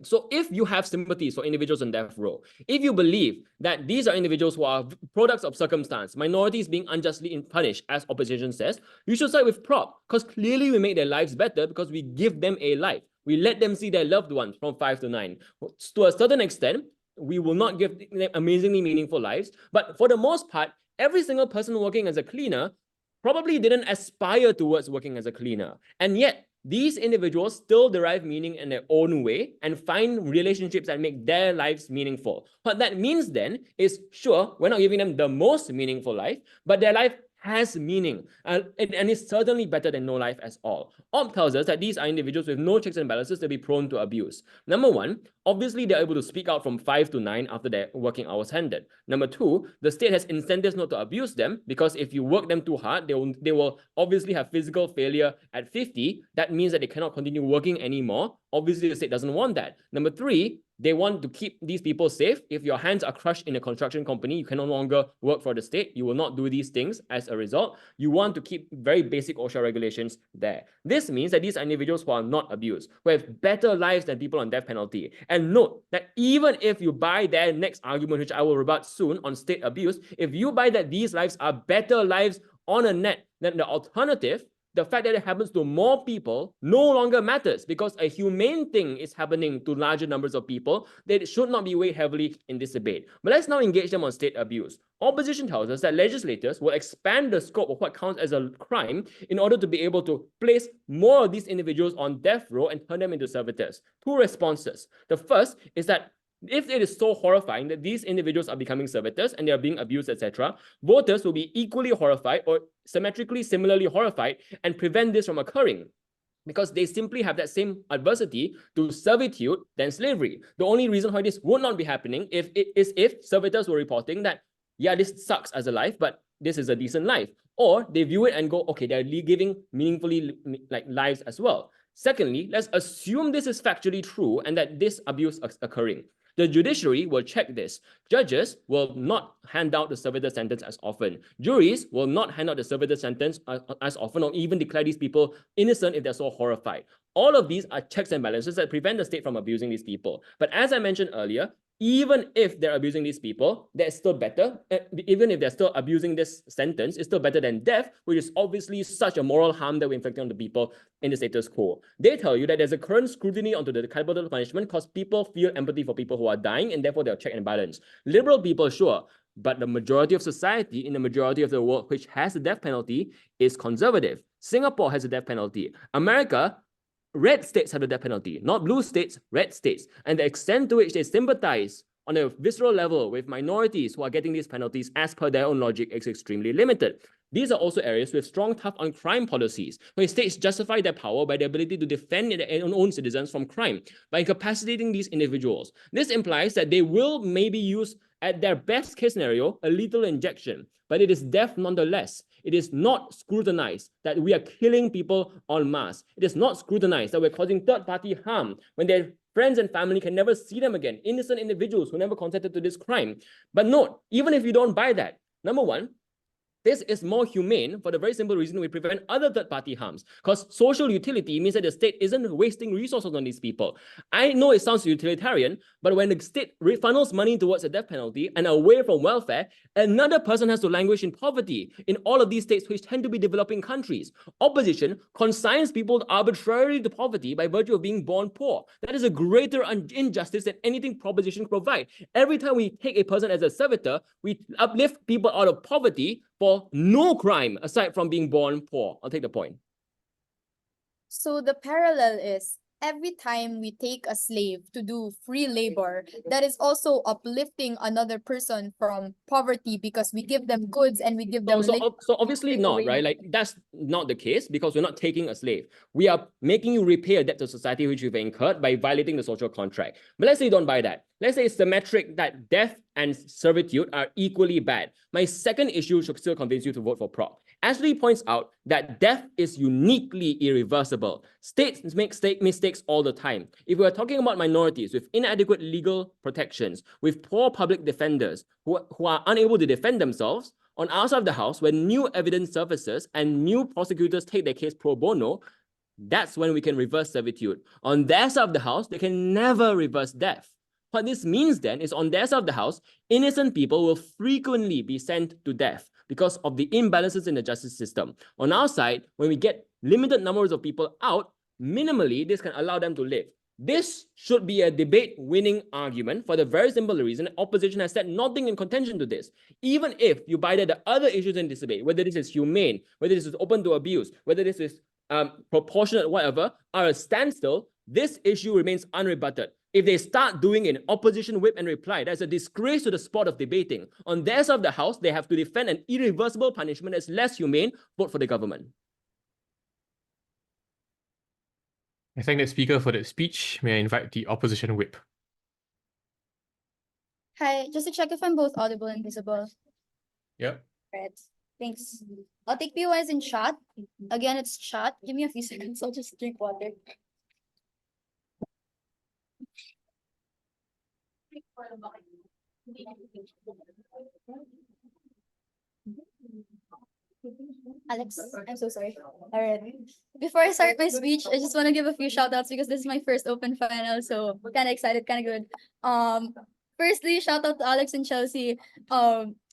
S8: So if you have sympathies for individuals on death row, if you believe that these are individuals who are products of circumstance, minorities being unjustly punished, as opposition says, you should side with Prop, because clearly we make their lives better because we give them a life. We let them see their loved ones from 5 to 9. To a certain extent, we will not give them amazingly meaningful lives, but for the most part, every single person working as a cleaner probably didn't aspire towards working as a cleaner. And yet, these individuals still derive meaning in their own way and find relationships that make their lives meaningful. What that means then is, sure, we're not giving them the most meaningful life, but their life has meaning, and it's certainly better than no life at all. Op tells us that these are individuals with no checks and balances to be prone to abuse. Number one, obviously they're able to speak out from 5 to 9 after their working hours ended. Number two, the state has incentives not to abuse them, because if you work them too hard, they will obviously have physical failure at 50. That means that they cannot continue working anymore. Obviously, the state doesn't want that. Number three, they want to keep these people safe. If your hands are crushed in a construction company, you can no longer work for the state. You will not do these things as a result. You want to keep very basic OSHA regulations there. This means that these are individuals who are not abused, who have better lives than people on death penalty. And note that even if you buy their next argument, which I will rebut soon on state abuse, if you buy that these lives are better lives on a net than the alternative, the fact that it happens to more people no longer matters because a humane thing is happening to larger numbers of people that it should not be weighed heavily in this debate. But let's now engage them on state abuse. Opposition tells us that legislators will expand the scope of what counts as a crime in order to be able to place more of these individuals on death row and turn them into servitors. Two responses. The first is that if it is so horrifying that these individuals are becoming servitors and they are being abused, etc., voters will be equally horrified or similarly horrified and prevent this from occurring, because they simply have that same adversity to servitude than slavery. The only reason why this would not be happening is if servitors were reporting that, yeah, this sucks as a life, but this is a decent life. Or they view it and go, okay, they're giving meaningfully like lives as well. Secondly, let's assume this is factually true and that this abuse is occurring. The judiciary will check this. Judges will not hand out the servitor sentence as often. Juries will not hand out the servitor sentence as often or even declare these people innocent if they're so horrified. All of these are checks and balances that prevent the state from abusing these people. But as I mentioned earlier, even if they're abusing these people, that's still better. Even if they're still abusing this sentence, it's still better than death, which is obviously such a moral harm that we're inflicting on the people in the status quo. They tell you that there's a current scrutiny onto the capital punishment because people feel empathy for people who are dying and therefore they'll check and balance. Liberal people, sure, but the majority of society in the majority of the world which has the death penalty is conservative. Singapore has a death penalty. America, red states have the death penalty, not blue states, red states. And the extent to which they sympathize on a visceral level with minorities who are getting these penalties as per their own logic is extremely limited. These are also areas with strong tough on crime policies, where states justify their power by their ability to defend their own citizens from crime by incapacitating these individuals. This implies that they will maybe use, at their best case scenario, a lethal injection, but it is death nonetheless. It is not scrutinized that we are killing people en masse. It is not scrutinized that we're causing third-party harm when their friends and family can never see them again, innocent individuals who never consented to this crime. But note, even if you don't buy that, number one, this is more humane for the very simple reason we prevent other third-party harms. Because social utility means that the state isn't wasting resources on these people. I know it sounds utilitarian, but when the state funnels money towards a death penalty and away from welfare, another person has to languish in poverty in all of these states which tend to be developing countries. Opposition consigns people arbitrarily to poverty by virtue of being born poor. That is a greater injustice than anything proposition can provide. Every time we take a person as a servitor, we uplift people out of poverty for no crime aside from being born poor. I'll take the point.
S10: So the parallel is every time we take a slave to do free labor, that is also uplifting another person from poverty because we give them goods and we give them
S8: So obviously not, right? Like that's not the case because we're not taking a slave. We are making you repay a debt to society which you've incurred by violating the social contract. But let's say you don't buy that. Let's say it's symmetric that death and servitude are equally bad. My second issue should still convince you to vote for prop. Ashley points out that death is uniquely irreversible. States make mistakes all the time. If we're talking about minorities with inadequate legal protections, with poor public defenders who are unable to defend themselves, on our side of the house, when new evidence surfaces and new prosecutors take their case pro bono, that's when we can reverse servitude. On their side of the house, they can never reverse death. What this means then is on their side of the house, innocent people will frequently be sent to death because of the imbalances in the justice system. On our side, when we get limited numbers of people out, minimally, this can allow them to live. This should be a debate-winning argument for the very simple reason that opposition has said nothing in contention to this. Even if you buy that the other issues in this debate, whether this is humane, whether this is open to abuse, whether this is proportionate, whatever, are a standstill, this issue remains unrebutted. If they start doing an opposition whip and reply, that's a disgrace to the sport of debating. On their side of the house, they have to defend an irreversible punishment that's less humane. Vote for the government.
S1: I thank the speaker for that speech. May I invite the opposition whip?
S10: Hi, just to check if I'm both audible and visible.
S1: Yep.
S10: Right. Thanks. I'll take POI as in chat. Again, it's chat. Give me a few seconds. I'll just drink water. Alex, I'm so sorry. All right. Before I start my speech, I just want to give a few shout outs because this is my first open final, so kind of excited, kind of good. Firstly, shout out to Alex and Chelsea.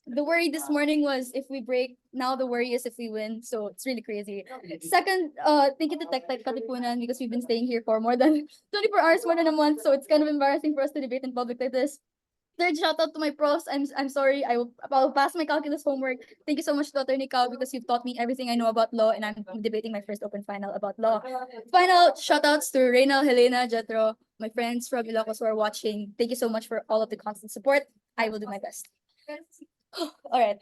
S10: The worry this morning was if we break. Now the worry is if we win. So it's really crazy. Second, thank you to Tech Katipunan because we've been staying here for more than 24 hours, more than a month. So it's kind of embarrassing for us to debate in public like this. Third, shout out to my profs. I'm sorry. I'll pass my calculus homework. Thank you so much to Attorney Cao because you've taught me everything I know about law, and I'm debating my first open final about law. Final shout outs to Reynal, Helena, Jetro, my friends from Ilocos who are watching. Thank you so much for all of the constant support. I will do my best. All right.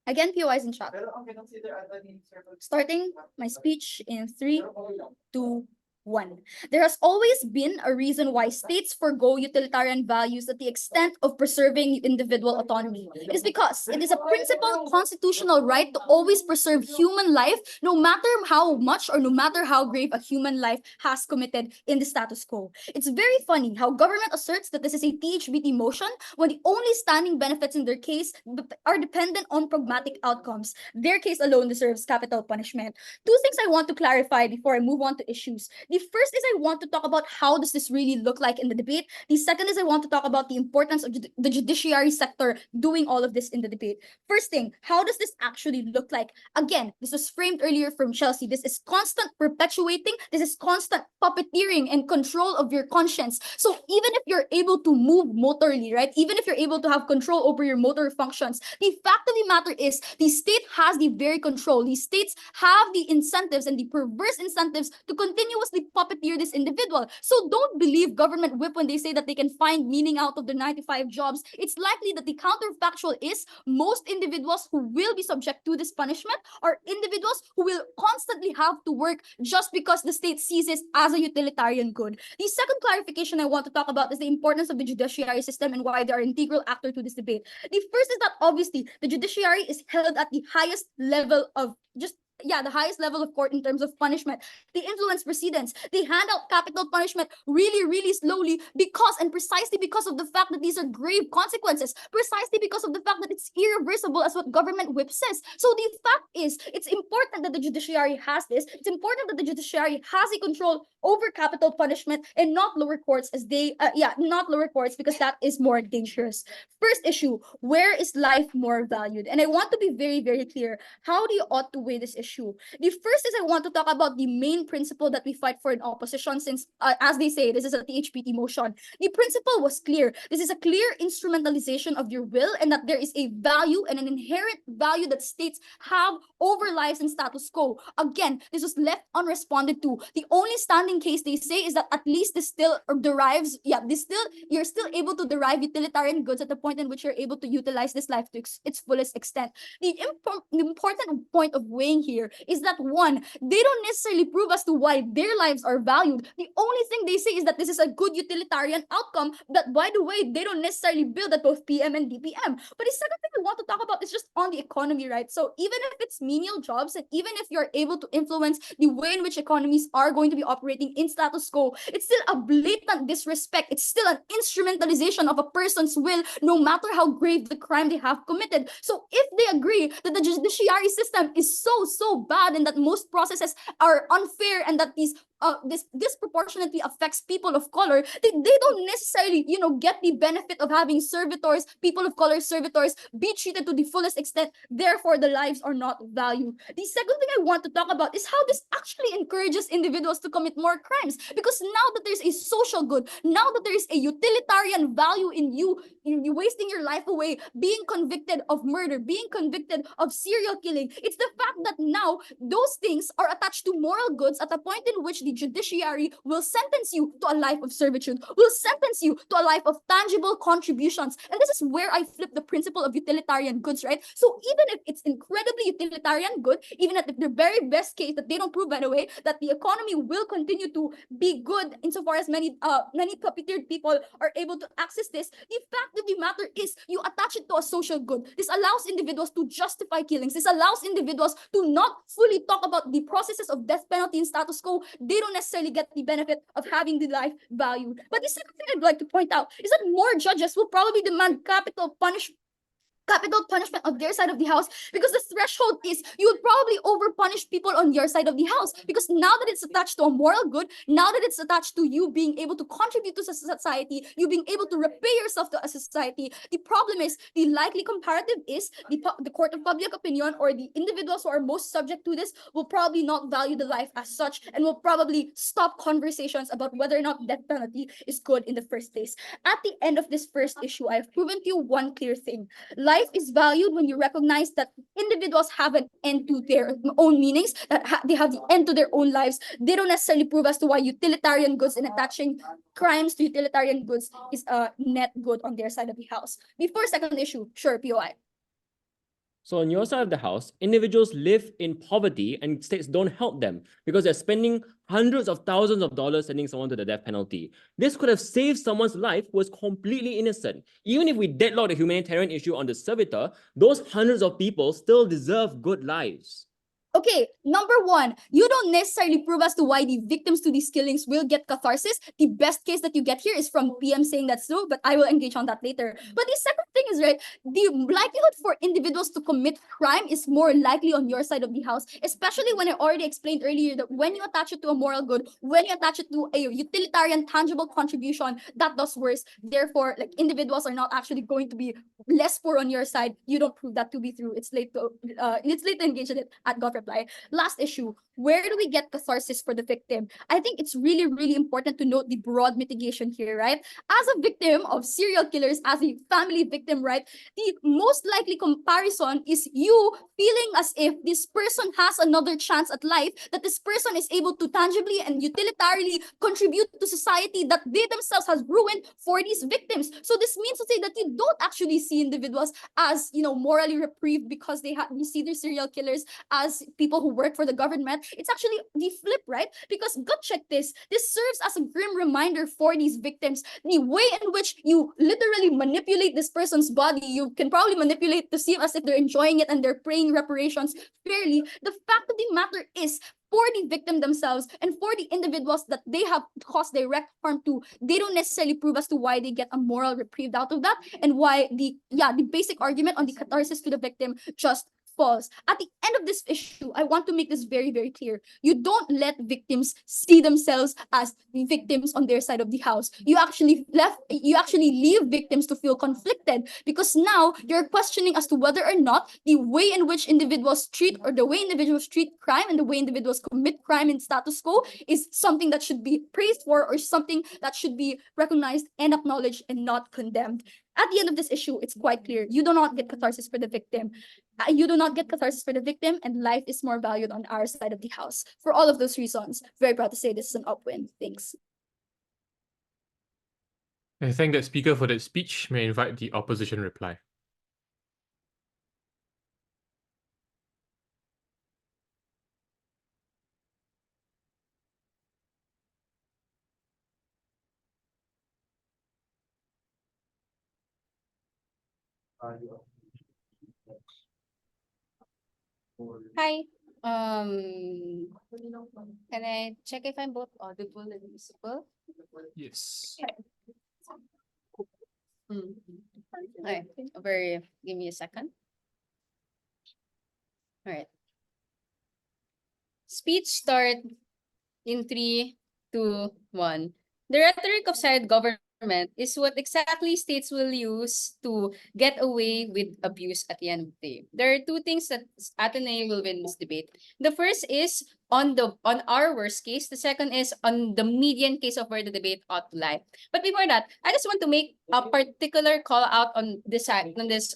S10: Again, POIs in chat. Starting my speech in 3, 2, 1. There has always been a reason why states forgo utilitarian values at the extent of preserving individual autonomy. It is because it is a principal constitutional right to always preserve human life, no matter how much or no matter how grave a human life has committed in the status quo. It's very funny how government asserts that this is a THBT motion when the only standing benefits in their case are dependent on pragmatic outcomes. Their case alone deserves capital punishment. Two things I want to clarify before I move on to issues. The first is I want to talk about how does this really look like in the debate. The second is I want to talk about the importance of the judiciary sector doing all of this in the debate. First thing, how does this actually look like? Again, this was framed earlier from Chelsea. This is constant perpetuating. This is constant puppeteering and control of your conscience. So even if you're able to move motorly, right? Even if you're able to have control over your motor functions, the fact of the matter is the state has the very control. The states have the incentives and the perverse incentives to continuously puppeteer this individual. So don't believe government whip when they say that they can find meaning out of the 95 jobs. It's likely that the counterfactual is most individuals who will be subject to this punishment are individuals who will constantly have to work just because the state sees it as a utilitarian good. The second clarification I want to talk about is the importance of the judiciary system and why they are an integral actor to this debate. The first is that obviously the judiciary is held at the highest level of the highest level of court in terms of punishment. They influence precedents. They hand out capital punishment really, really slowly precisely because of the fact that these are grave consequences, precisely because of the fact that it's irreversible as what government whip says. So the fact is, it's important that the judiciary has this. It's important that the judiciary has a control over capital punishment and not lower courts not lower courts because that is more dangerous. First issue, where is life more valued? And I want to be very, very clear. How do you ought to weigh this issue? The first is I want to talk about the main principle that we fight for in opposition since, as they say, this is a THBT motion. The principle was clear. This is a clear instrumentalization of your will and that there is a value and an inherent value that states have over lives and status quo. Again, this was left unresponded to. The only standing case they say is that at least this still derives, you're still able to derive utilitarian goods at the point in which you're able to utilize this life to its fullest extent. The important point of weighing here is that one, they don't necessarily prove as to why their lives are valued. The only thing they say is that this is a good utilitarian outcome that, by the way, they don't necessarily build at both PM and DPM. But the second thing we want to talk about is just on the economy, right? So even if it's menial jobs and even if you're able to influence the way in which economies are going to be operating in status quo, it's still a blatant disrespect. It's still an instrumentalization of a person's will, no matter how grave the crime they have committed. So if they agree that the judiciary system is so bad and that most processes are unfair and that this disproportionately affects people of color, they don't necessarily, get the benefit of having servitors, people of color servitors, be treated to the fullest extent. Therefore, the lives are not valued. The second thing I want to talk about is how this actually encourages individuals to commit more crimes. Because now that there's a social good, now that there is a utilitarian value in you wasting your life away, being convicted of murder, being convicted of serial killing, it's the fact that now those things are attached to moral goods at a point in which the judiciary will sentence you to a life of servitude, will sentence you to a life of tangible contributions. And this is where I flip the principle of utilitarian goods, right? So even if it's incredibly utilitarian good, even if the very best case that they don't prove, by the way, that the economy will continue to be good insofar as many puppeteered people are able to access this, the fact of the matter is you attach it to a social good. This allows individuals to justify killings. This allows individuals to not fully talk about the processes of death penalty in status quo. They don't necessarily get the benefit of having the life valued. But the second thing I'd like to point out is that more judges will probably demand capital capital punishment on their side of the house, because the threshold is you would probably over punish people on your side of the house, because now that it's attached to a moral good, now that it's attached to you being able to contribute to society, you being able to repay yourself to a society, the problem is the likely comparative is the court of public opinion or the individuals who are most subject to this will probably not value the life as such and will probably stop conversations about whether or not death penalty is good in the first place. At the end of this first issue, I have proven to you one clear thing. Life is valued when you recognize that individuals have an end to their own meanings, that they have the end to their own lives. They don't necessarily prove as to why utilitarian goods and attaching crimes to utilitarian goods is a net good on their side of the house. Before second issue, sure, POI.
S8: So on your side of the house, individuals live in poverty and states don't help them because they're spending hundreds of thousands of dollars sending someone to the death penalty. This could have saved someone's life who was completely innocent. Even if we deadlock the humanitarian issue on the servitor, those hundreds of people still deserve good lives.
S10: Okay, number one, you don't necessarily prove as to why the victims to these killings will get catharsis. The best case that you get here is from PM saying that's true, but I will engage on that later. But the second thing is, right, the likelihood for individuals to commit crime is more likely on your side of the house, especially when I already explained earlier that when you attach it to a moral good, when you attach it to a utilitarian tangible contribution, that does worse. Therefore, like, individuals are not actually going to be less poor on your side. You don't prove that to be true. It's late to engage in it at Gov reply. Last issue, where do we get catharsis for the victim? I think it's really, really important to note the broad mitigation here, right? As a victim of serial killers, as a family victim, right, the most likely comparison is you feeling as if this person has another chance at life, that this person is able to tangibly and utilitarily contribute to society that they themselves has ruined for these victims. So this means to say that you don't actually see individuals as, you know, morally reprieved because you see their serial killers as people who work for the government. It's actually the flip, right? Because gut check this serves as a grim reminder for these victims. The way in which you literally manipulate this person's body, you can probably manipulate to see as if they're enjoying it and they're paying reparations fairly. The fact of the matter is, for the victim themselves and for the individuals that they have caused direct harm to, they don't necessarily prove as to why they get a moral reprieve out of that, and why the basic argument on the catharsis to the victim just falls. At the end of this issue, I want to make this very, very clear. You don't let victims see themselves as the victims on their side of the house. You actually leave victims to feel conflicted, because now you're questioning as to whether or not the way in which individuals treat, or the way individuals treat crime and the way individuals commit crime in status quo is something that should be praised for, or something that should be recognized and acknowledged and not condemned. At the end of this issue, it's quite clear. You do not get catharsis for the victim. You do not get catharsis for the victim, and life is more valued on our side of the house. For all of those reasons, very proud to say this is an upwin. Thanks.
S1: I thank that speaker for that speech. May I invite the opposition reply.
S9: Hi. Can I check if I'm both audible and visible?
S1: Yes.
S9: Okay. Give me a second. All right. Speech start in 3, 2, 1. The rhetoric of side government is what exactly states will use to get away with abuse at the end of the day. There are two things that Ateneo will win this debate. The first is on our worst case. The second is on the median case of where the debate ought to lie. But before that, I just want to make a particular call out on this side, on this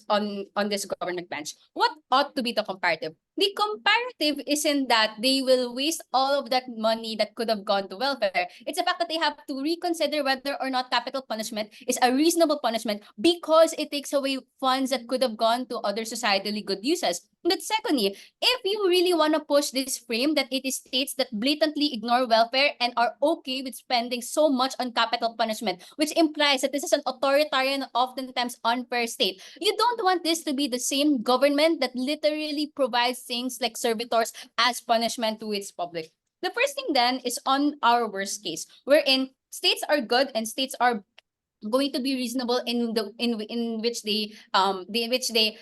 S9: government bench. What ought to be the comparative? The comparative isn't that they will waste all of that money that could have gone to welfare. It's the fact that they have to reconsider whether or not capital punishment is a reasonable punishment, because it takes away funds that could have gone to other societally good uses. But secondly, if you really want to push this frame that it is states that blatantly ignore welfare and are okay with spending so much on capital punishment, which implies that this is an authoritarian, oftentimes unfair state, you don't want this to be the same government that literally provides things like servitors as punishment to its public. The first thing then is on our worst case, wherein states are good and states are going to be reasonable in the in which they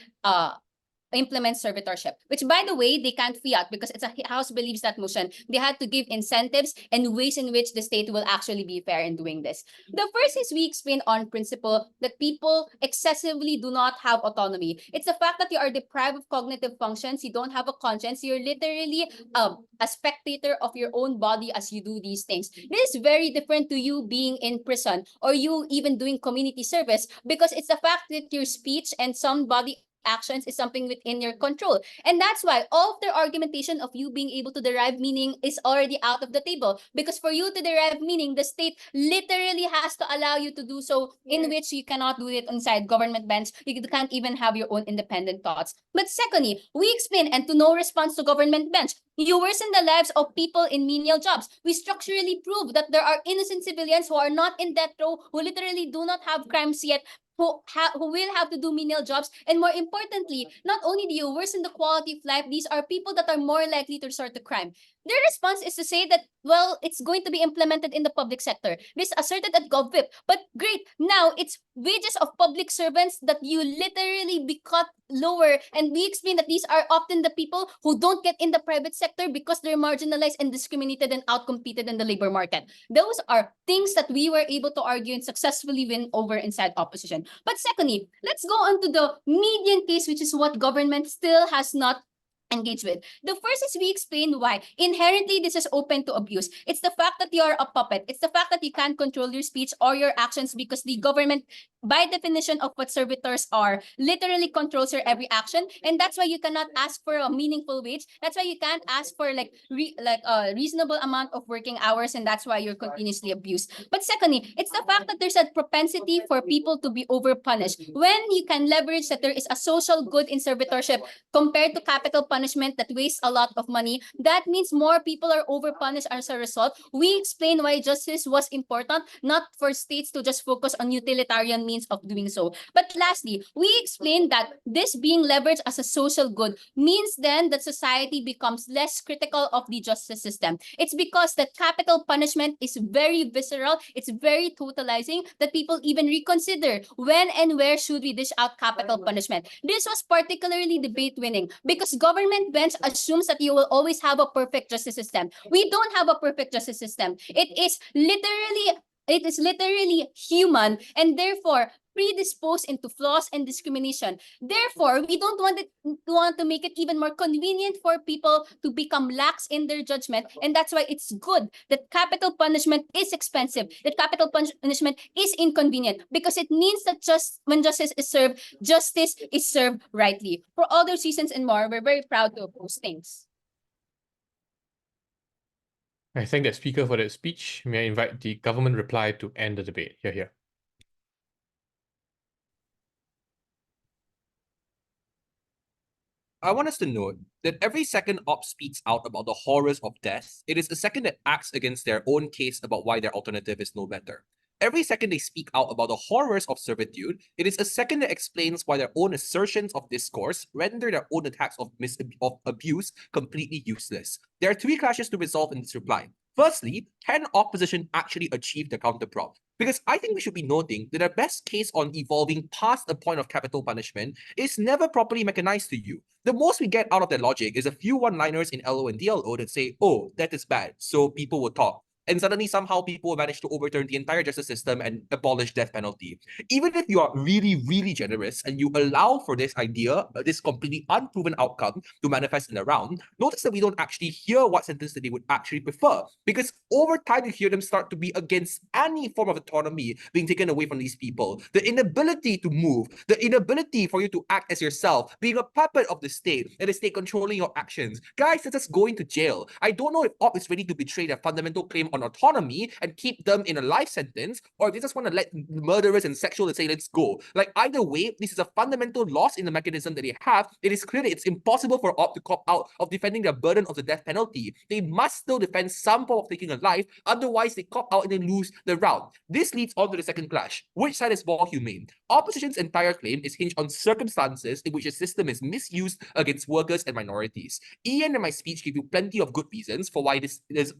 S9: implement servitorship, which by the way, they can't fiat because it's a House believes that motion. They had to give incentives and ways in which the state will actually be fair in doing this. The first is we explain on principle that people excessively do not have autonomy. It's the fact that you are deprived of cognitive functions, you don't have a conscience, you're literally a spectator of your own body as you do these things. This is very different to you being in prison or you even doing community service, because it's the fact that your speech and some body actions is something within your control. And that's why all of their argumentation of you being able to derive meaning is already out of the table. Because for you to derive meaning, the state literally has to allow you to do so, in which you cannot do it inside government bench. You can't even have your own independent thoughts. But secondly, we explain, and to no response to government bench, you worsen the lives of people in menial jobs. We structurally prove that there are innocent civilians who are not in death row, who literally do not have crimes yet, who will have to do menial jobs. And more importantly, not only do you worsen the quality of life, these are people that are more likely to resort to crime. Their response is to say that, well, it's going to be implemented in the public sector. This asserted at GovVip. But great, now it's wages of public servants that you literally be cut lower. And we explain that these are often the people who don't get in the private sector because they're marginalized and discriminated and outcompeted in the labor market. Those are things that we were able to argue and successfully win over inside opposition. But secondly, let's go on to the median case, which is what government still has not engage with. The first is we explain why inherently this is open to abuse. It's the fact that you are a puppet. It's the fact that you can't control your speech or your actions because the government, by definition of what servitors are, literally controls your every action. And that's why you cannot ask for a meaningful wage. That's why you can't ask for a reasonable amount of working hours, and that's why you're continuously abused. But secondly, it's the fact that there's a propensity for people to be overpunished. When you can leverage that there is a social good in servitorship compared to capital punishment that wastes a lot of money, that means more people are overpunished as a result. We explain why justice was important, not for states to just focus on utilitarian means of doing so. But lastly, we explain that this being leveraged as a social good means then that society becomes less critical of the justice system. It's because that capital punishment is very visceral, it's very totalizing, that people even reconsider when and where should we dish out capital punishment. This was particularly debate winning because government bench assumes that you will always have a perfect justice system. We don't have a perfect justice system. It is literally human and therefore predisposed into flaws and discrimination. Therefore, we don't want to make it even more convenient for people to become lax in their judgment. And that's why it's good that capital punishment is expensive, that capital punishment is inconvenient, because it means that when justice is served rightly. For all those reasons and more, we're very proud to oppose things.
S1: I thank that speaker for that speech. May I invite the government reply to end the debate? Here.
S11: I want us to note that every second op speaks out about the horrors of death, it is a second that acts against their own case about why their alternative is no better. Every second they speak out about the horrors of servitude, it is a second that explains why their own assertions of discourse render their own attacks of abuse completely useless. There are three clashes to resolve in this reply. Firstly, can opposition actually achieve the counterprop? Because I think we should be noting that our best case on evolving past the point of capital punishment is never properly mechanized to you. The most we get out of that logic is a few one-liners in LO and DLO that say, oh, that is bad, so people will talk. And suddenly somehow people will manage to overturn the entire justice system and abolish death penalty. Even if you are really, really generous and you allow for this idea, this completely unproven outcome to manifest in the round, notice that we don't actually hear what sentence that they would actually prefer. Because over time you hear them start to be against any form of autonomy being taken away from these people. The inability to move, the inability for you to act as yourself, being a puppet of the state, and the state controlling your actions. Guys, that's us going to jail. I don't know if OP is ready to betray their fundamental claim on autonomy and keep them in a life sentence, or if they just want to let murderers and sexual assailants go. Like, either way, this is a fundamental loss in the mechanism that they have. It is clear that it's impossible for OP to cop out of defending their burden of the death penalty. They must still defend some form of taking a life, otherwise they cop out and they lose the round. This leads on to the second clash. Which side is more humane? Opposition's entire claim is hinged on circumstances in which the system is misused against workers and minorities. Ian and my speech give you plenty of good reasons for why this is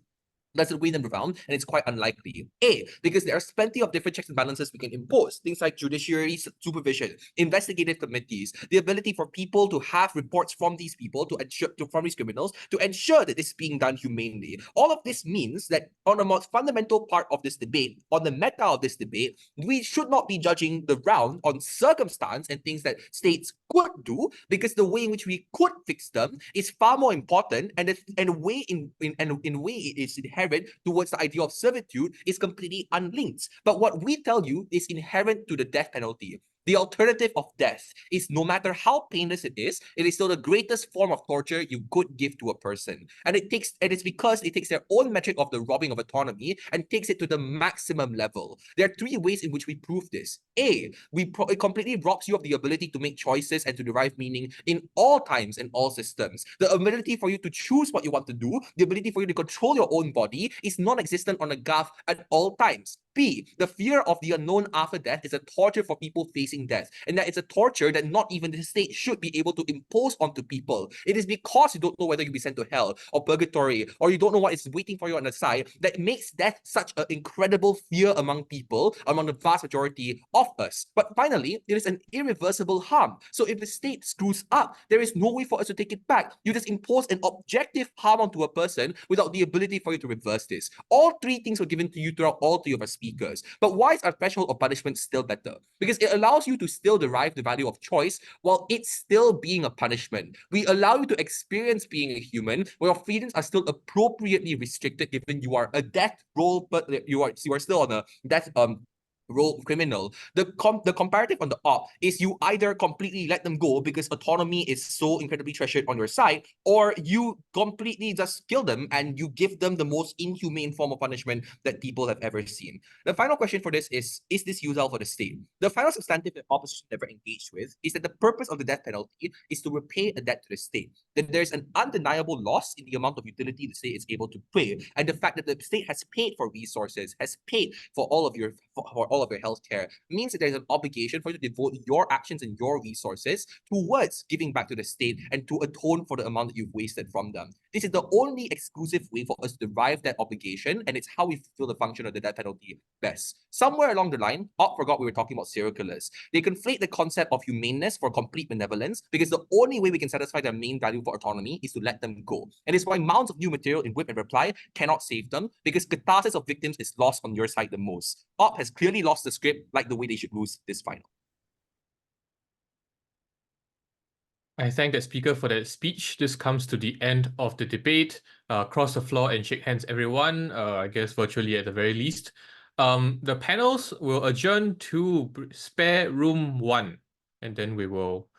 S11: does it win them around? And it's quite unlikely. A, because there's plenty of different checks and balances we can impose. Things like judiciary supervision, investigative committees, the ability for people to have reports from these people to ensure from these criminals to ensure that this is being done humanely. All of this means that on the most fundamental part of this debate, on the meta of this debate, we should not be judging the round on circumstance and things that states could do, because the way in which we could fix them is far more important, and the way in way it is inherent towards the idea of servitude is completely unlinked. But what we tell you is inherent to the death penalty. The alternative of death is, no matter how painless it is still the greatest form of torture you could give to a person. And it's because it takes their own metric of the robbing of autonomy and takes it to the maximum level. There are three ways in which we prove this. A, it completely robs you of the ability to make choices and to derive meaning in all times and all systems. The ability for you to choose what you want to do, the ability for you to control your own body is non-existent on a graph at all times. B, the fear of the unknown after death is a torture for people facing death, and that it's a torture that not even the state should be able to impose onto people. It is because you don't know whether you'll be sent to hell or purgatory, or you don't know what is waiting for you on the side, that makes death such an incredible fear among people, among the vast majority of us. But finally, it is an irreversible harm. So if the state screws up, there is no way for us to take it back. You just impose an objective harm onto a person without the ability for you to reverse this. All three things were given to you throughout all three of us speakers. But why is our threshold of punishment still better? Because it allows you to still derive the value of choice while it's still being a punishment. We allow you to experience being a human where your freedoms are still appropriately restricted, given you are a death roll, but you are still on a death role criminal. The comparative on the op is you either completely let them go because autonomy is so incredibly treasured on your side, or you completely just kill them and you give them the most inhumane form of punishment that people have ever seen. The final question for this is this useful for the state? The final substantive that opposition never engaged with is that the purpose of the death penalty is to repay a debt to the state. That there's an undeniable loss in the amount of utility the state is able to pay, and the fact that the state has paid for resources, has paid for all of your healthcare, means that there's an obligation for you to devote your actions and your resources towards giving back to the state and to atone for the amount that you've wasted from them. This is the only exclusive way for us to derive that obligation, and it's how we fulfill the function of the death penalty best. Somewhere along the line, Op forgot we were talking about serial killers. They conflate the concept of humaneness for complete benevolence, because the only way we can satisfy their main value for autonomy is to let them go. And it's why mounds of new material in Whip and Reply cannot save them, because catharsis of victims is lost on your side the most. Op has clearly lost the script, like the way they should lose this final.
S1: I thank the speaker for that speech. This comes to the end of the debate. Cross the floor and shake hands, everyone, I guess virtually at the very least. The panels will adjourn to spare room 1, and then we will